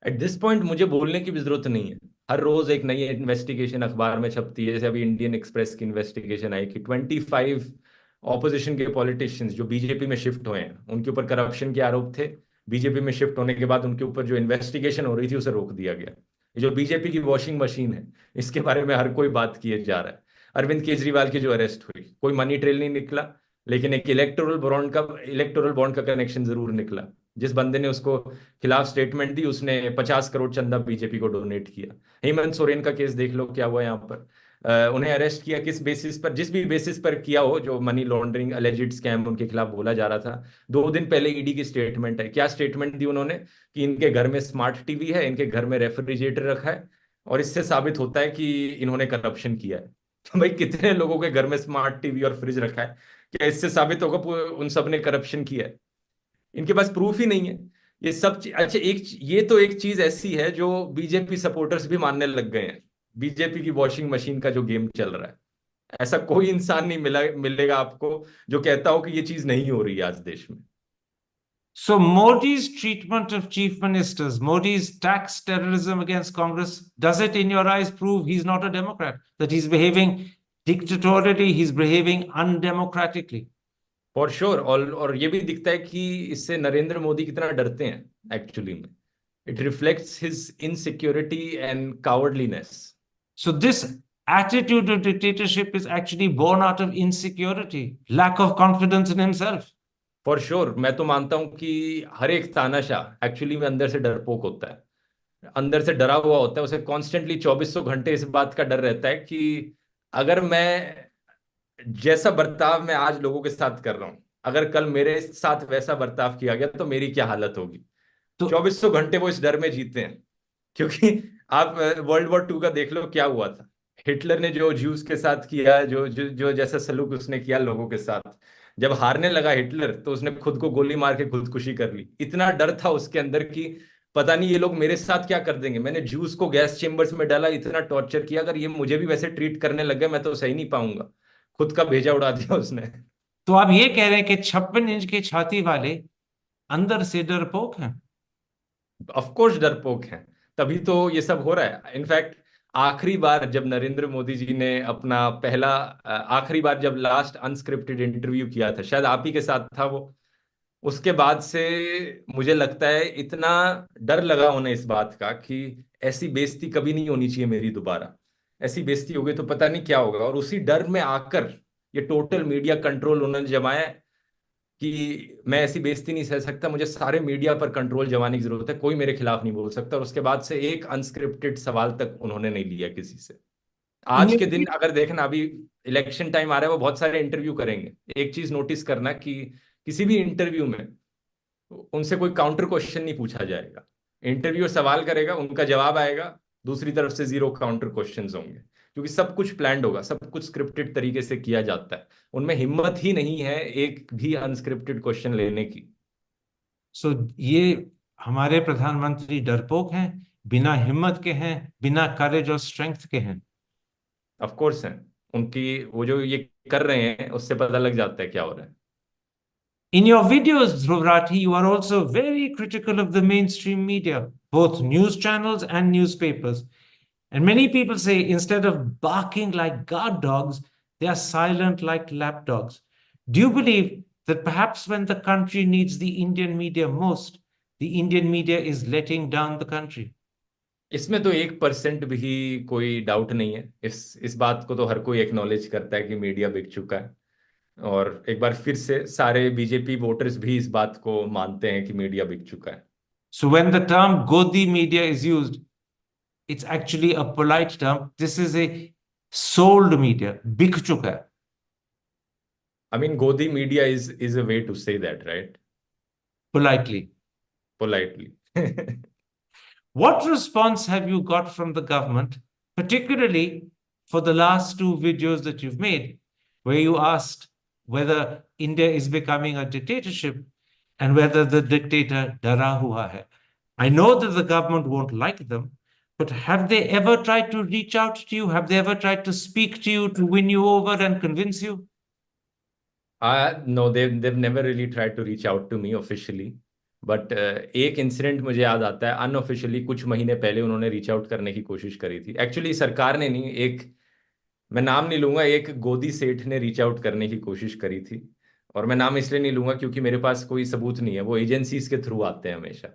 At this point मुझे बोलने की भी जरूरत नहीं है। हर रोज एक नई investigation अखबार में छपती है, जैसे अभी इंडियन एक्सप्रेस की इन्वेस्टिगेशन आई कि 25 ऑपोजिशन के पॉलिटिशियंस जो बीजेपी में शिफ्ट हुए हैं, उनके ऊपर करप्शन के आरोप थे। बीजेपी में शिफ्ट होने के बाद उनके ऊपर जो इन्वेस्टिगेशन हो रही थी उसे रोक दिया गया। ये जो बीजेपी की वॉशिंग मशीन है, इसके बारे में हर कोई बात किए जा रहा है। अरविंद केजरीवाल की जो अरेस्ट हुई, कोई मनी ट्रेल नहीं निकला, लेकिन एक इलेक्टोरल बॉन्ड का कनेक्शन जरूर निकला। जिस बंदे ने उसको खिलाफ स्टेटमेंट दी, उसने 50 करोड़ चंदा बीजेपी को डोनेट किया। हेमंत सोरेन का केस देख लो क्या हुआ यहाँ पर। उन्हें अरेस्ट किया किस बेसिस पर, जिस भी बेसिस पर किया हो, जो मनी लॉन्ड्रिंग अलेजिड स्कैम उनके खिलाफ बोला जा रहा था। 2 दिन पहले ईडी की स्टेटमेंट है, क्या स्टेटमेंट दी उन्होंने कि इनके घर में स्मार्ट टीवी है, इनके घर में रेफ्रिजरेटर रखा है, और इससे साबित होता है कि इन्होंने करप्शन किया है। तो भाई कितने लोगों के घर में स्मार्ट टीवी और फ्रिज रखा है, क्या इससे साबित होगा उन सब ने करप्शन किया है? इनके पास प्रूफ ही नहीं है। ये सब अच्छा, ये तो एक चीज ऐसी है जो बीजेपी सपोर्टर्स भी मानने लग गए हैं। बीजेपी की वॉशिंग मशीन का जो गेम चल रहा है, ऐसा कोई इंसान नहीं मिलेगा आपको जो कहता हो कि ये चीज नहीं हो रही है आज देश में। So Modi's treatment of chief ministers, Modi's tax terrorism against Congress, does it in your eyes prove he's not a Democrat? That he's behaving dictatorially, he's behaving undemocratically? For sure. और ये भी दिखता है कि इससे नरेंद्र मोदी कितना डरते हैं एक्चुअली में। It reflects his insecurity and cowardliness. So this attitude of dictatorship is actually born out of insecurity, lack of confidence in himself. For sure. मैं तो मानता हूं कि हर एक तानाशाह एक्चुअली में अंदर से डरपोक होता है, अंदर से डरा हुआ होता है। उसे कॉन्स्टेंटली 2400 घंटे इस बात का डर रहता है कि अगर मैं जैसा बर्ताव मैं आज लोगों के साथ कर रहा हूं, अगर कल मेरे साथ वैसा बर्ताव किया गया तो मेरी क्या हालत होगी। तो 2400 घंटे वो इस डर में जीते हैं। क्योंकि आप वर्ल्ड वॉर 2 का देख लो क्या हुआ था। हिटलर ने जो ज्यूज के साथ किया, जो जैसा सलूक उसने किया लोगों के साथ, जब हारने लगा हिटलर तो उसने खुद को गोली मार के खुदकुशी कर ली। इतना डर था उसके अंदर कि पता नहीं ये लोग मेरे साथ क्या कर देंगे। मैंने ज्यूस को गैस चेम्बर्स में डाला, इतना टॉर्चर किया, अगर ये मुझे भी वैसे ट्रीट करने लग गए मैं तो सही नहीं पाऊंगा। खुद का भेजा उड़ा दिया उसने। तो आप ये कह रहे हैं कि 56 इंच की छाती वाले अंदर से डरपोक हैं? ऑफ कोर्स डरपोक हैं, तभी तो ये सब हो रहा है। इनफैक्ट आखिरी बार जब नरेंद्र मोदी जी ने अपना आखिरी बार जब लास्ट अनस्क्रिप्टेड इंटरव्यू किया था, शायद आप ही के साथ था वो, उसके बाद से मुझे लगता है इतना डर लगा उन्हें इस बात का कि ऐसी बेइज्जती कभी नहीं होनी चाहिए मेरी दोबारा। ऐसी बेइज्जती हो गई तो पता नहीं क्या होगा। और उसी डर में आकर ये टोटल मीडिया कंट्रोल उन्होंने जमाया है कि मैं ऐसी बेइज्जती नहीं सह सकता, मुझे सारे मीडिया पर कंट्रोल जमाने की जरूरत है, कोई मेरे खिलाफ नहीं बोल सकता। और उसके बाद से एक अनस्क्रिप्टेड सवाल तक उन्होंने नहीं लिया किसी से। आज के दिन अगर देखना, अभी इलेक्शन टाइम आ रहा है, वो बहुत सारे इंटरव्यू करेंगे। एक चीज नोटिस करना कि किसी भी इंटरव्यू में उनसे कोई काउंटर क्वेश्चन नहीं पूछा जाएगा। इंटरव्यू सवाल करेगा, उनका जवाब आएगा, दूसरी तरफ से जीरो काउंटर क्वेश्चंस होंगे, क्योंकि सब कुछ प्लान्ड होगा, सब कुछ स्क्रिप्टेड तरीके से किया जाता है। उनमें हिम्मत ही नहीं है एक भी अनस्क्रिप्टेड क्वेश्चन लेने की। सो ये हमारे प्रधानमंत्री डरपोक हैं, बिना हिम्मत के हैं, बिना करेज और स्ट्रेंथ के हैं? ऑफ कोर्स है। उनकी वो जो ये कर रहे हैं उससे पता लग जाता है क्या हो रहा है। In your videos, Dhruvrati, you are also very critical of the mainstream media, both news channels and newspapers. And many people say instead of barking like guard dogs, they are silent like lapdogs. Do you believe that perhaps when the country needs the Indian media most, the Indian media is letting down the country? इसमें तो 1% भी कोई doubt नहीं है। इस बात को तो हर कोई एक्नॉलेज करता है कि मीडिया बिक चुका है। और एक बार फिर से सारे बीजेपी वोटर्स भी इस बात को मानते हैं कि मीडिया बिक चुका है। So when the term Godi media is used, it's actually a polite term. This is a sold media, बिक चुका है. I mean Godi media is a way to say that, right? Politely. Politely. What response have you got from the government, particularly for the last two videos that you've made, where you asked whether India is becoming a dictatorship and whether the dictator dara hua hai? I know that the government won't like them, but have they ever tried to reach out to you? Have they ever tried to speak to you to win you over and convince you? No, they've never really tried to reach out to me officially, but एक incident मुझे याद आता है, unofficially कुछ महीने पहले उन्होंने reach out करने की कोशिश करी थी। एक्चुअली सरकार ने नहीं, एक, मैं नाम नहीं लूंगा, एक गोदी सेठ ने रीच आउट करने की कोशिश करी थी। और मैं नाम इसलिए नहीं लूंगा क्योंकि मेरे पास कोई सबूत नहीं है, वो एजेंसीज के थ्रू आते हैं हमेशा।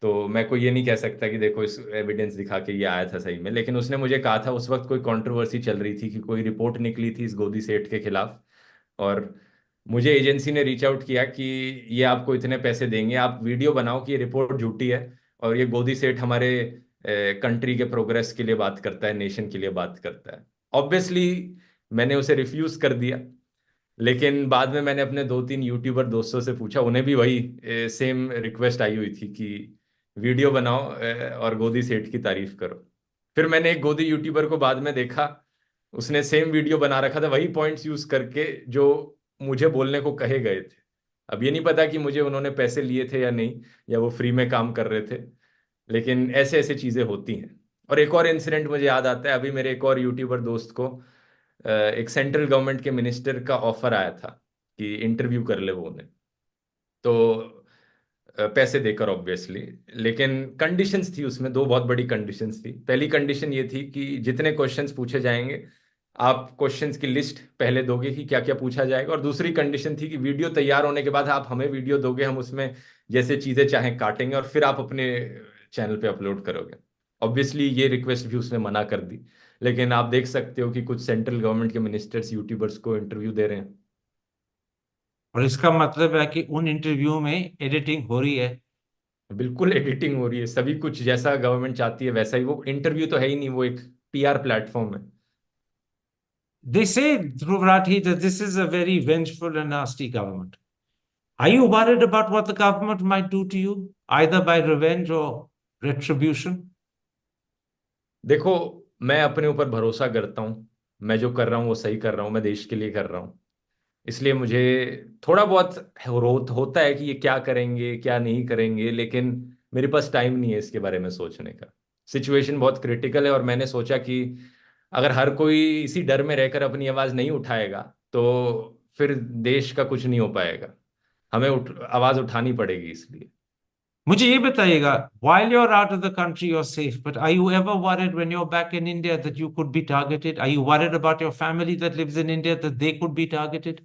तो मैं कोई ये नहीं कह सकता कि देखो इस एविडेंस दिखा के ये आया था सही में, लेकिन उसने मुझे कहा था, उस वक्त कोई कंट्रोवर्सी चल रही थी कि कोई रिपोर्ट निकली थी इस गोदी सेठ के खिलाफ, और मुझे एजेंसी ने रीच आउट किया कि ये आपको इतने पैसे देंगे, आप वीडियो बनाओ कि ये रिपोर्ट झूठी है, और ये गोदी सेठ हमारे कंट्री के प्रोग्रेस के लिए बात करता है, नेशन के लिए बात करता है। ऑब्वियसली मैंने उसे रिफ्यूज कर दिया, लेकिन बाद में मैंने अपने 2-3 यूट्यूबर दोस्तों से पूछा, उन्हें भी वही सेम रिक्वेस्ट आई हुई थी कि वीडियो बनाओ और गोदी सेठ की तारीफ करो। फिर मैंने एक गोदी यूट्यूबर को बाद में देखा, उसने सेम वीडियो बना रखा था वही पॉइंट्स यूज करके जो मुझे बोलने को कहे गए थे। अब ये नहीं पता कि मुझे उन्होंने पैसे लिए थे या नहीं, या वो फ्री में काम कर रहे थे, लेकिन ऐसे ऐसे चीजें होती हैं। और एक और इंसिडेंट मुझे याद आता है, अभी मेरे एक और यूट्यूबर दोस्त को एक सेंट्रल गवर्नमेंट के मिनिस्टर का ऑफर आया था कि इंटरव्यू कर ले वो उन्हें, तो पैसे देकर ऑब्वियसली, लेकिन कंडीशंस थी उसमें, दो बहुत बड़ी कंडीशंस थी। पहली कंडीशन ये थी कि जितने क्वेश्चंस पूछे जाएंगे आप क्वेश्चंस की लिस्ट पहले दोगे कि क्या क्या पूछा जाएगा, और दूसरी कंडीशन थी कि वीडियो तैयार होने के बाद आप हमें वीडियो दोगे, हम उसमें जैसे चीजें चाहें काटेंगे और फिर आप अपने चैनल पे अपलोड करोगे। ऑब्वियसली ये रिक्वेस्ट भी उसने मना कर दी, लेकिन आप देख सकते हो कि कुछ सेंट्रल गवर्नमेंट के मिनिस्टर्स यूट्यूबर्स को इंटरव्यू दे रहे हैं। और इसका मतलब है कि उन इंटरव्यू में एडिटिंग हो रही है। बिल्कुल एडिटिंग हो रही है, सभी कुछ जैसा गवर्नमेंट चाहती है वैसा ही। वो इंटरव्यू तो है ही नहीं, वो एक पीआर प्लेटफॉर्म है। They say, Dhruv Rathi, that this is a very vengeful and nasty government. Are you worried about what the government might do to you, either by revenge or retribution? देखो, मैं अपने ऊपर भरोसा करता हूँ, मैं जो कर रहा हूँ वो सही कर रहा हूँ, मैं देश के लिए कर रहा हूँ। इसलिए मुझे थोड़ा बहुत होता है कि ये क्या करेंगे क्या नहीं करेंगे, लेकिन मेरे पास टाइम नहीं है इसके बारे में सोचने का। सिचुएशन बहुत क्रिटिकल है, और मैंने सोचा कि अगर हर कोई इसी डर में रहकर अपनी आवाज नहीं उठाएगा तो फिर देश का कुछ नहीं हो पाएगा, हमें आवाज उठानी पड़ेगी। इसलिए मुझे ये बताइएगा, while you're out of the country, you're safe, but are you ever worried when you're back in India that you could be targeted? Are you worried about your family that lives in India that they could be targeted?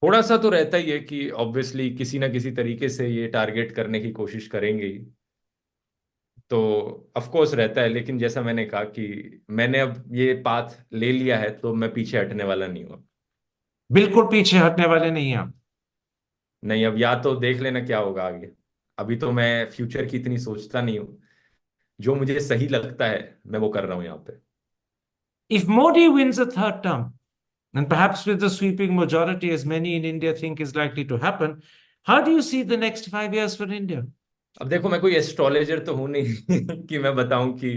थोड़ा सा तो रहता ही है कि obviously किसी ना किसी तरीके से ये टारगेट करने की कोशिश करेंगे ही, तो ऑफ कोर्स रहता है। लेकिन जैसा मैंने कहा कि मैंने अब ये पाथ ले लिया है तो मैं पीछे हटने वाला नहीं हूँ। बिल्कुल पीछे हटने वाले नहीं हैं आप। नहीं, अब या तो देख लेना क्या होगा आगे। अभी तो मैं फ्यूचर की इतनी सोचता नहीं हूँ, जो मुझे सही लगता है मैं वो कर रहा हूँ यहाँ पे। If Modi wins a third term, and perhaps with a sweeping majority, as many in India think is likely to happen, how do you see the next 5 years for India? अब देखो, मैं कोई एस्ट्रोलॉजर तो हूं नहीं कि मैं बताऊं कि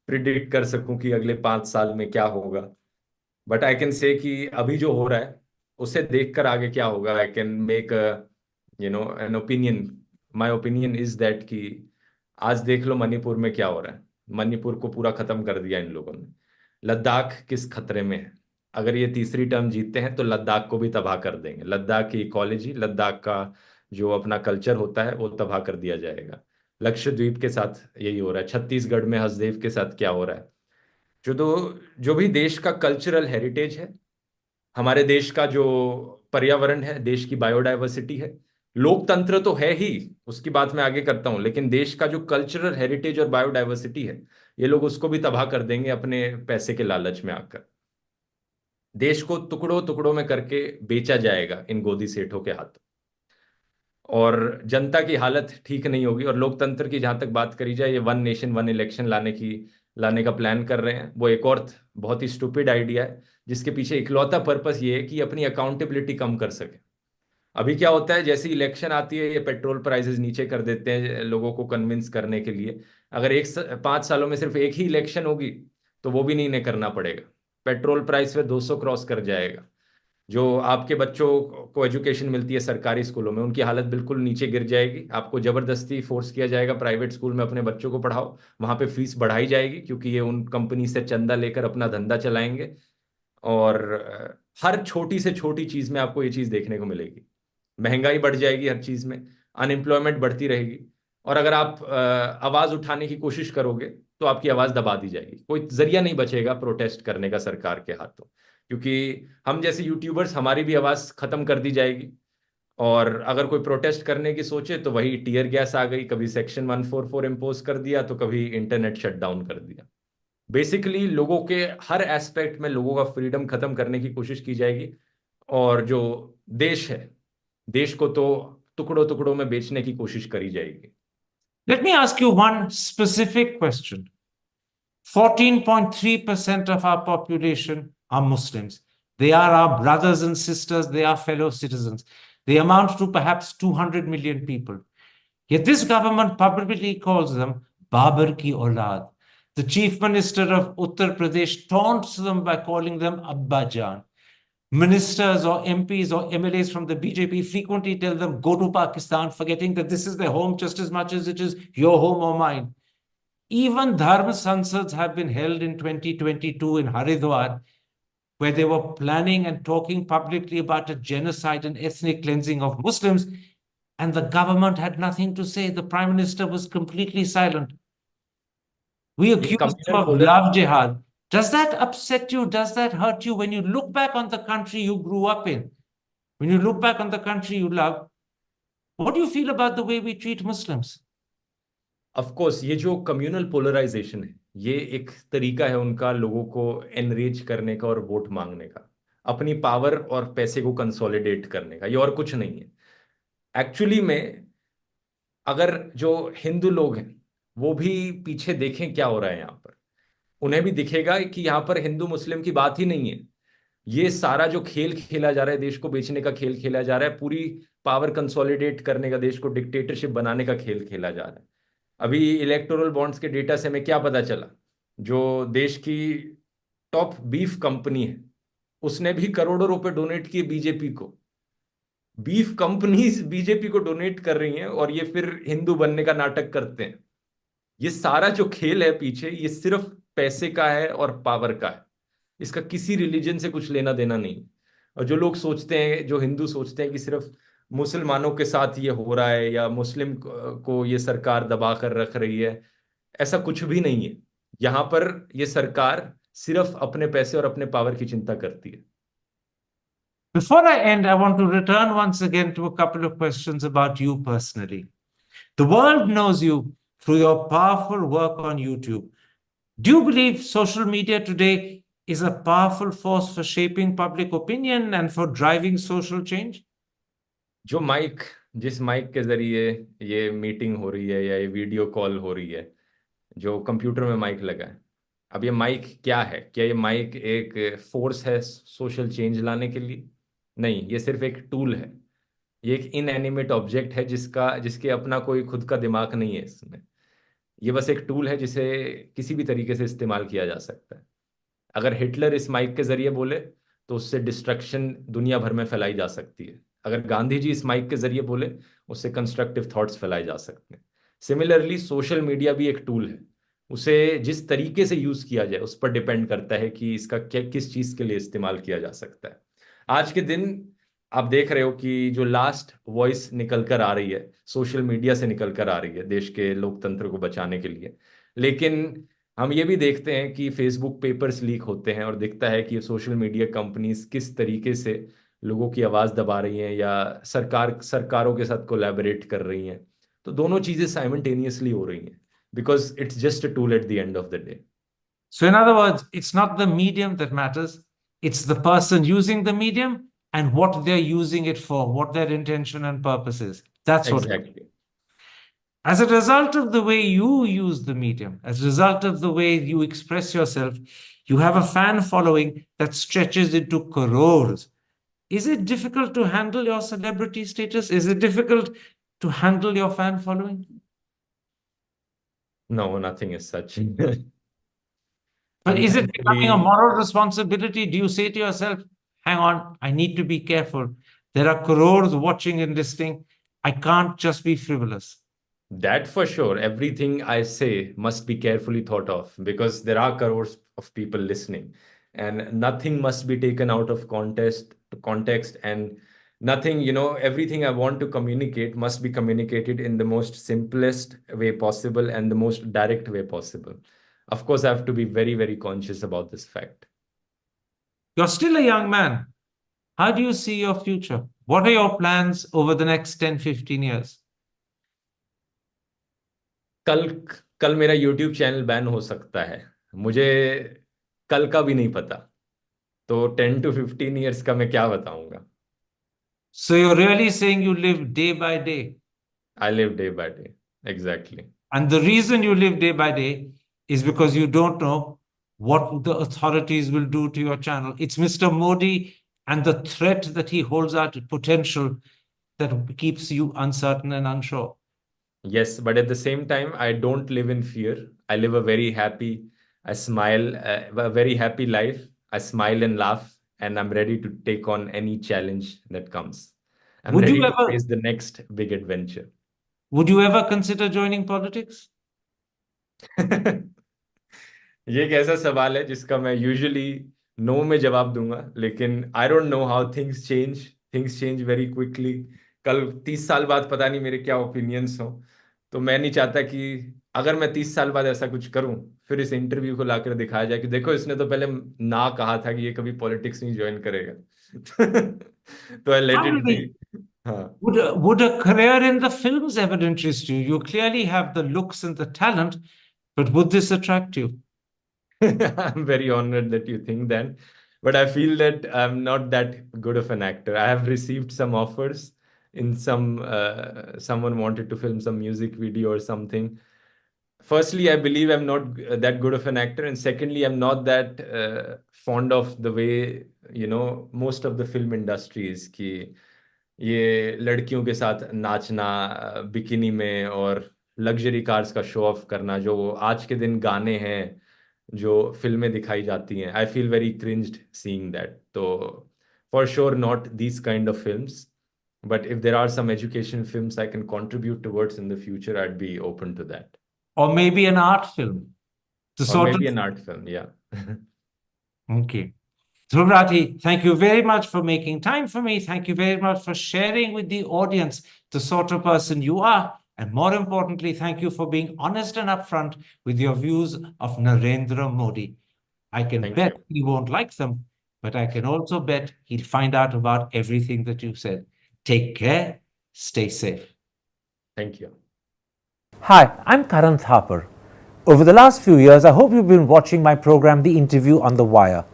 प्रिडिक्ट कर सकूं कि अगले 5 साल में क्या होगा। बट आई कैन से कि अभी जो हो रहा है उसे देखकर आगे क्या होगा, I can make an opinion. My opinion is that कि आज देख लो मणिपुर में क्या हो रहा है। मणिपुर को पूरा खत्म कर दिया इन लोगों ने। लद्दाख किस खतरे में है, अगर ये तीसरी टर्म जीतते हैं तो लद्दाख को भी तबाह कर देंगे। लद्दाख की इकोलॉजी, लद्दाख का जो अपना कल्चर होता है वो तबाह कर दिया जाएगा। लक्षद्वीप के साथ यही हो रहा है, छत्तीसगढ़ में हसदेव के साथ क्या हो रहा है। जो भी देश का कल्चरल हेरिटेज है, हमारे देश का जो पर्यावरण है, देश की बायोडायवर्सिटी है, लोकतंत्र तो है ही, उसकी बात मैं आगे करता हूं, लेकिन देश का जो कल्चरल हेरिटेज और बायोडायवर्सिटी है, ये लोग उसको भी तबाह कर देंगे अपने पैसे के लालच में आकर। देश को टुकड़ों टुकड़ों में करके बेचा जाएगा इन गोदी सेठों के हाथों, और जनता की हालत ठीक नहीं होगी। और लोकतंत्र की जहां तक बात करी जाए, ये वन नेशन वन इलेक्शन लाने का प्लान कर रहे हैं, वो एक और बहुत ही स्टूपिड आइडिया है, जिसके पीछे इकलौता पर्पस ये है कि अपनी अकाउंटेबिलिटी कम कर सके। अभी क्या होता है, जैसी इलेक्शन आती है ये पेट्रोल प्राइसेस नीचे कर देते हैं लोगों को कन्विंस करने के लिए। अगर 5 सालों में सिर्फ एक ही इलेक्शन होगी तो वो भी नहीं इन्हें करना पड़ेगा, पेट्रोल प्राइस फिर 200 क्रॉस कर जाएगा। जो आपके बच्चों को एजुकेशन मिलती है सरकारी स्कूलों में, उनकी हालत बिल्कुल नीचे गिर जाएगी। आपको जबरदस्ती फोर्स किया जाएगा प्राइवेट स्कूल में अपने बच्चों को पढ़ाओ, वहां पे फीस बढ़ाई जाएगी क्योंकि ये उन कंपनी से चंदा लेकर अपना धंधा चलाएंगे। और हर छोटी से छोटी चीज में आपको ये चीज देखने को मिलेगी, महंगाई बढ़ जाएगी हर चीज में। अनएम्प्लॉयमेंट बढ़ती रहेगी, और अगर आप आवाज उठाने की कोशिश करोगे तो आपकी आवाज दबा दी जाएगी। कोई जरिया नहीं बचेगा प्रोटेस्ट करने का सरकार के हाथों, क्योंकि हम जैसे यूट्यूबर्स, हमारी भी आवाज खत्म कर दी जाएगी। और अगर कोई प्रोटेस्ट करने की सोचे तो वही टीयर गैस आ गई, कभी सेक्शन 144 इम्पोज कर दिया तो कभी इंटरनेट शट डाउन कर दिया। बेसिकली लोगों के हर एस्पेक्ट में लोगों का फ्रीडम खत्म करने की कोशिश की जाएगी, और जो देश है, देश को तो टुकड़ों टुकड़ों में बेचने की कोशिश करी जाएगी। Let me ask you one specific question. 14.3% of our population are Muslims. They are our brothers and sisters. They are fellow citizens. They amount to perhaps 200 million people. Yet this government publicly calls them Babar ki aulad. The chief minister of Uttar Pradesh taunts them by calling them Abba Jan. Ministers or MPs or MLAs from the BJP frequently tell them, go to Pakistan, forgetting that this is their home just as much as it is your home or mine. Even Dharma Sansads have been held in 2022 in Haridwar, where they were planning and talking publicly about a genocide and ethnic cleansing of Muslims, and the government had nothing to say. The Prime Minister was completely silent. We ये accuse them communal of polar love jihad. Does that upset you? Does that hurt you when you look back on the country you grew up in? When you look back on the country you love, what do you feel about the way we treat Muslims? Of course, ये जो communal polarisation है, ये एक तरीका है उनका लोगों को एनरेज करने का और वोट मांगने का, अपनी पावर और पैसे को कंसोलिडेट करने का, ये और कुछ नहीं है। एक्चुअली में अगर जो हिंदू लोग हैं वो भी पीछे देखें क्या हो रहा है यहाँ पर, उन्हें भी दिखेगा कि यहाँ पर हिंदू मुस्लिम की बात ही नहीं है। ये सारा जो खेल खेला जा रहा है, देश को बेचने का खेल खेला जा रहा है, पूरी पावर कंसोलिडेट करने का, देश को डिक्टेटरशिप बनाने का खेल खेला जा रहा है। अभी इलेक्टोरल बॉन्ड्स के डेटा से हमें क्या पता चला, जो देश की टॉप बीफ कंपनी है उसने भी करोड़ों रुपए डोनेट किए बीजेपी को। बीफ कंपनीज बीजेपी को डोनेट कर रही हैं और ये फिर हिंदू बनने का नाटक करते हैं। ये सारा जो खेल है पीछे, ये सिर्फ पैसे का है और पावर का है, इसका किसी रिलीजन से कुछ लेना देना नहीं। और जो लोग सोचते हैं, जो हिंदू सोचते हैं कि सिर्फ मुसलमानों के साथ ये हो रहा है या मुस्लिम को ये सरकार दबा कर रख रही है, ऐसा कुछ भी नहीं है। यहां पर ये सरकार सिर्फ अपने पैसे और अपने पावर की चिंता करती है। Before I end, I want to return once again to a couple of questions about you personally. The world knows you through your powerful work on YouTube. Do you believe social media today is a powerful force for shaping public opinion and for driving social change? जो mic, जिस mic के जरिए ये meeting हो रही है या ये वीडियो कॉल हो रही है, जो कंप्यूटर में माइक लगा है, अब ये माइक क्या है? क्या ये माइक एक फोर्स है सोशल चेंज लाने के लिए? नहीं, ये सिर्फ एक टूल है। ये एक इनएनिमेट ऑब्जेक्ट है जिसके अपना कोई खुद का दिमाग नहीं है इसमें। ये बस एक टूल है जिसे किसी भी तरीके से इस्तेमाल किया जा सकता है। अगर हिटलर इस माइक के जरिए बोले तो उससे डिस्ट्रक्शन दुनिया भर में फैलाई जा सकती है। अगर गांधी जी इस माइक के जरिए बोले, उससे कंस्ट्रक्टिव थॉट्स फैलाए जा सकते हैं। सिमिलरली सोशल मीडिया भी एक टूल है, उसे जिस तरीके से यूज किया जाए उस पर डिपेंड करता है कि इसका किस चीज के लिए इस्तेमाल किया जा सकता है। आज के दिन आप देख रहे हो कि जो लास्ट वॉइस निकल कर आ रही है, सोशल मीडिया से निकल कर आ रही है देश के लोकतंत्र को बचाने के लिए। लेकिन हम ये भी देखते हैं कि फेसबुक पेपर्स लीक होते हैं और दिखता है कि सोशल मीडिया कंपनीज किस तरीके से लोगों की आवाज दबा रही हैं या सरकारों के साथ कोलैबोरेट कर रही हैं। तो दोनों चीजें साइमल्टेनियसली हो रही हैं, because it's just a tool at the end of the day. So, in other words, it's not the medium that matters, it's the person using the medium and what they're using it for, what their intention and purpose is. That's what. Exactly. As a result of the way you use the medium, as a result of the way you express yourself, you have a fan following that stretches into crores. Is it difficult to handle your celebrity status? Is it difficult to handle your fan following? No, nothing is such. But is it becoming a Thankfully, moral responsibility? Do you say to yourself, hang on, I need to be careful. There are crores watching and listening. I can't just be frivolous. that for sure, everything I say must be carefully thought of because there are crores of people listening, and nothing must be taken out of context and Nothing, everything I want to communicate must be communicated in the most simplest way possible and the most direct way possible. Of course, I have to be very, very conscious about this fact. You're still a young man. How do you see your future? What are your plans over the next 10, 15 years? कल कल मेरा YouTube channel ban हो सकता है, मुझे कल का भी नहीं पता, तो 10 to 15 years का मैं क्या बताऊंगा. So you're really saying you live day by day. I live day by day. Exactly. And the reason you live day by day is because you don't know what the authorities will do to your channel. It's Mr. Modi and the threat that he holds out potential that keeps you uncertain and unsure. Yes, but at the same time, I don't live in fear. I live a very happy, I smile, a very happy life. I smile and laugh, and I'm ready to take on any challenge that comes. I'm Would ready you to ever face the next big adventure. would you ever consider joining politics? ये एक ऐसा सवाल है जिसका मैं usually no में जवाब दूंगा, लेकिन I don't know how things change very quickly. कल 30 साल बाद पता नहीं मेरे क्या ओपिनियंस हो, तो मैं नहीं चाहता कि अगर मैं 30 साल बाद ऐसा कुछ करूं फिर इस इंटरव्यू को लाकर दिखाया जाए कि देखो इसने तो पहले ना कहा था कि ये कभी पॉलिटिक्स नहीं ज्वाइन करेगा. तो I let it be. Finally, हाँ. would a career in the films ever interest you? You clearly have the looks and the talent, but would this attract you? I'm very honored that you think that, but I feel that I'm not that good of an actor. I have received some offers in someone wanted to film some music video or something. Firstly, I believe I'm not that good of an actor, and secondly, I'm not that fond of the way most of the film industry is कि ये लड़कियों के साथ नाचना bikini में और luxury cars का show off करना, जो आज के दिन गाने हैं जो फिल्में दिखाई जाती हैं. I feel very cringed seeing that. तो for sure not these kind of films, but if there are some education films I can contribute towards in the future, I'd be open to that. Or maybe an art film? The Or sort maybe of an art film, yeah. Okay. Dhruvrati, thank you very much for making time for me. Thank you very much for sharing with the audience the sort of person you are. And more importantly, thank you for being honest and upfront with your views of Narendra Modi. I can Thank bet you. he won't like them, but I can also bet he'll find out about everything that you said. Take care. Stay safe. Thank you. Hi, I'm Karan Thapar. Over the last few years, I hope you've been watching my program, The Interview on the Wire.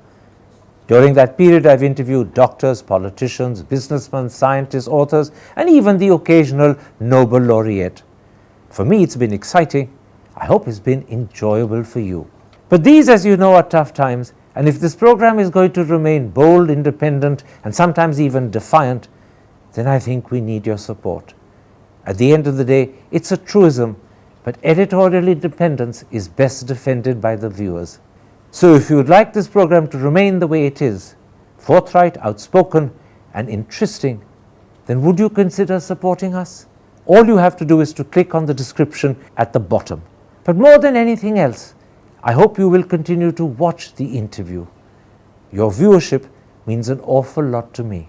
During that period, I've interviewed doctors, politicians, businessmen, scientists, authors, and even the occasional Nobel laureate. For me, it's been exciting. I hope it's been enjoyable for you. But these, as you know, are tough times, and if this program is going to remain bold, independent, and sometimes even defiant, then I think we need your support. At the end of the day, it's a truism, but editorial independence is best defended by the viewers. So if you would like this program to remain the way it is, forthright, outspoken, and interesting, then would you consider supporting us? All you have to do is to click on the description at the bottom. But more than anything else, I hope you will continue to watch the interview. Your viewership means an awful lot to me.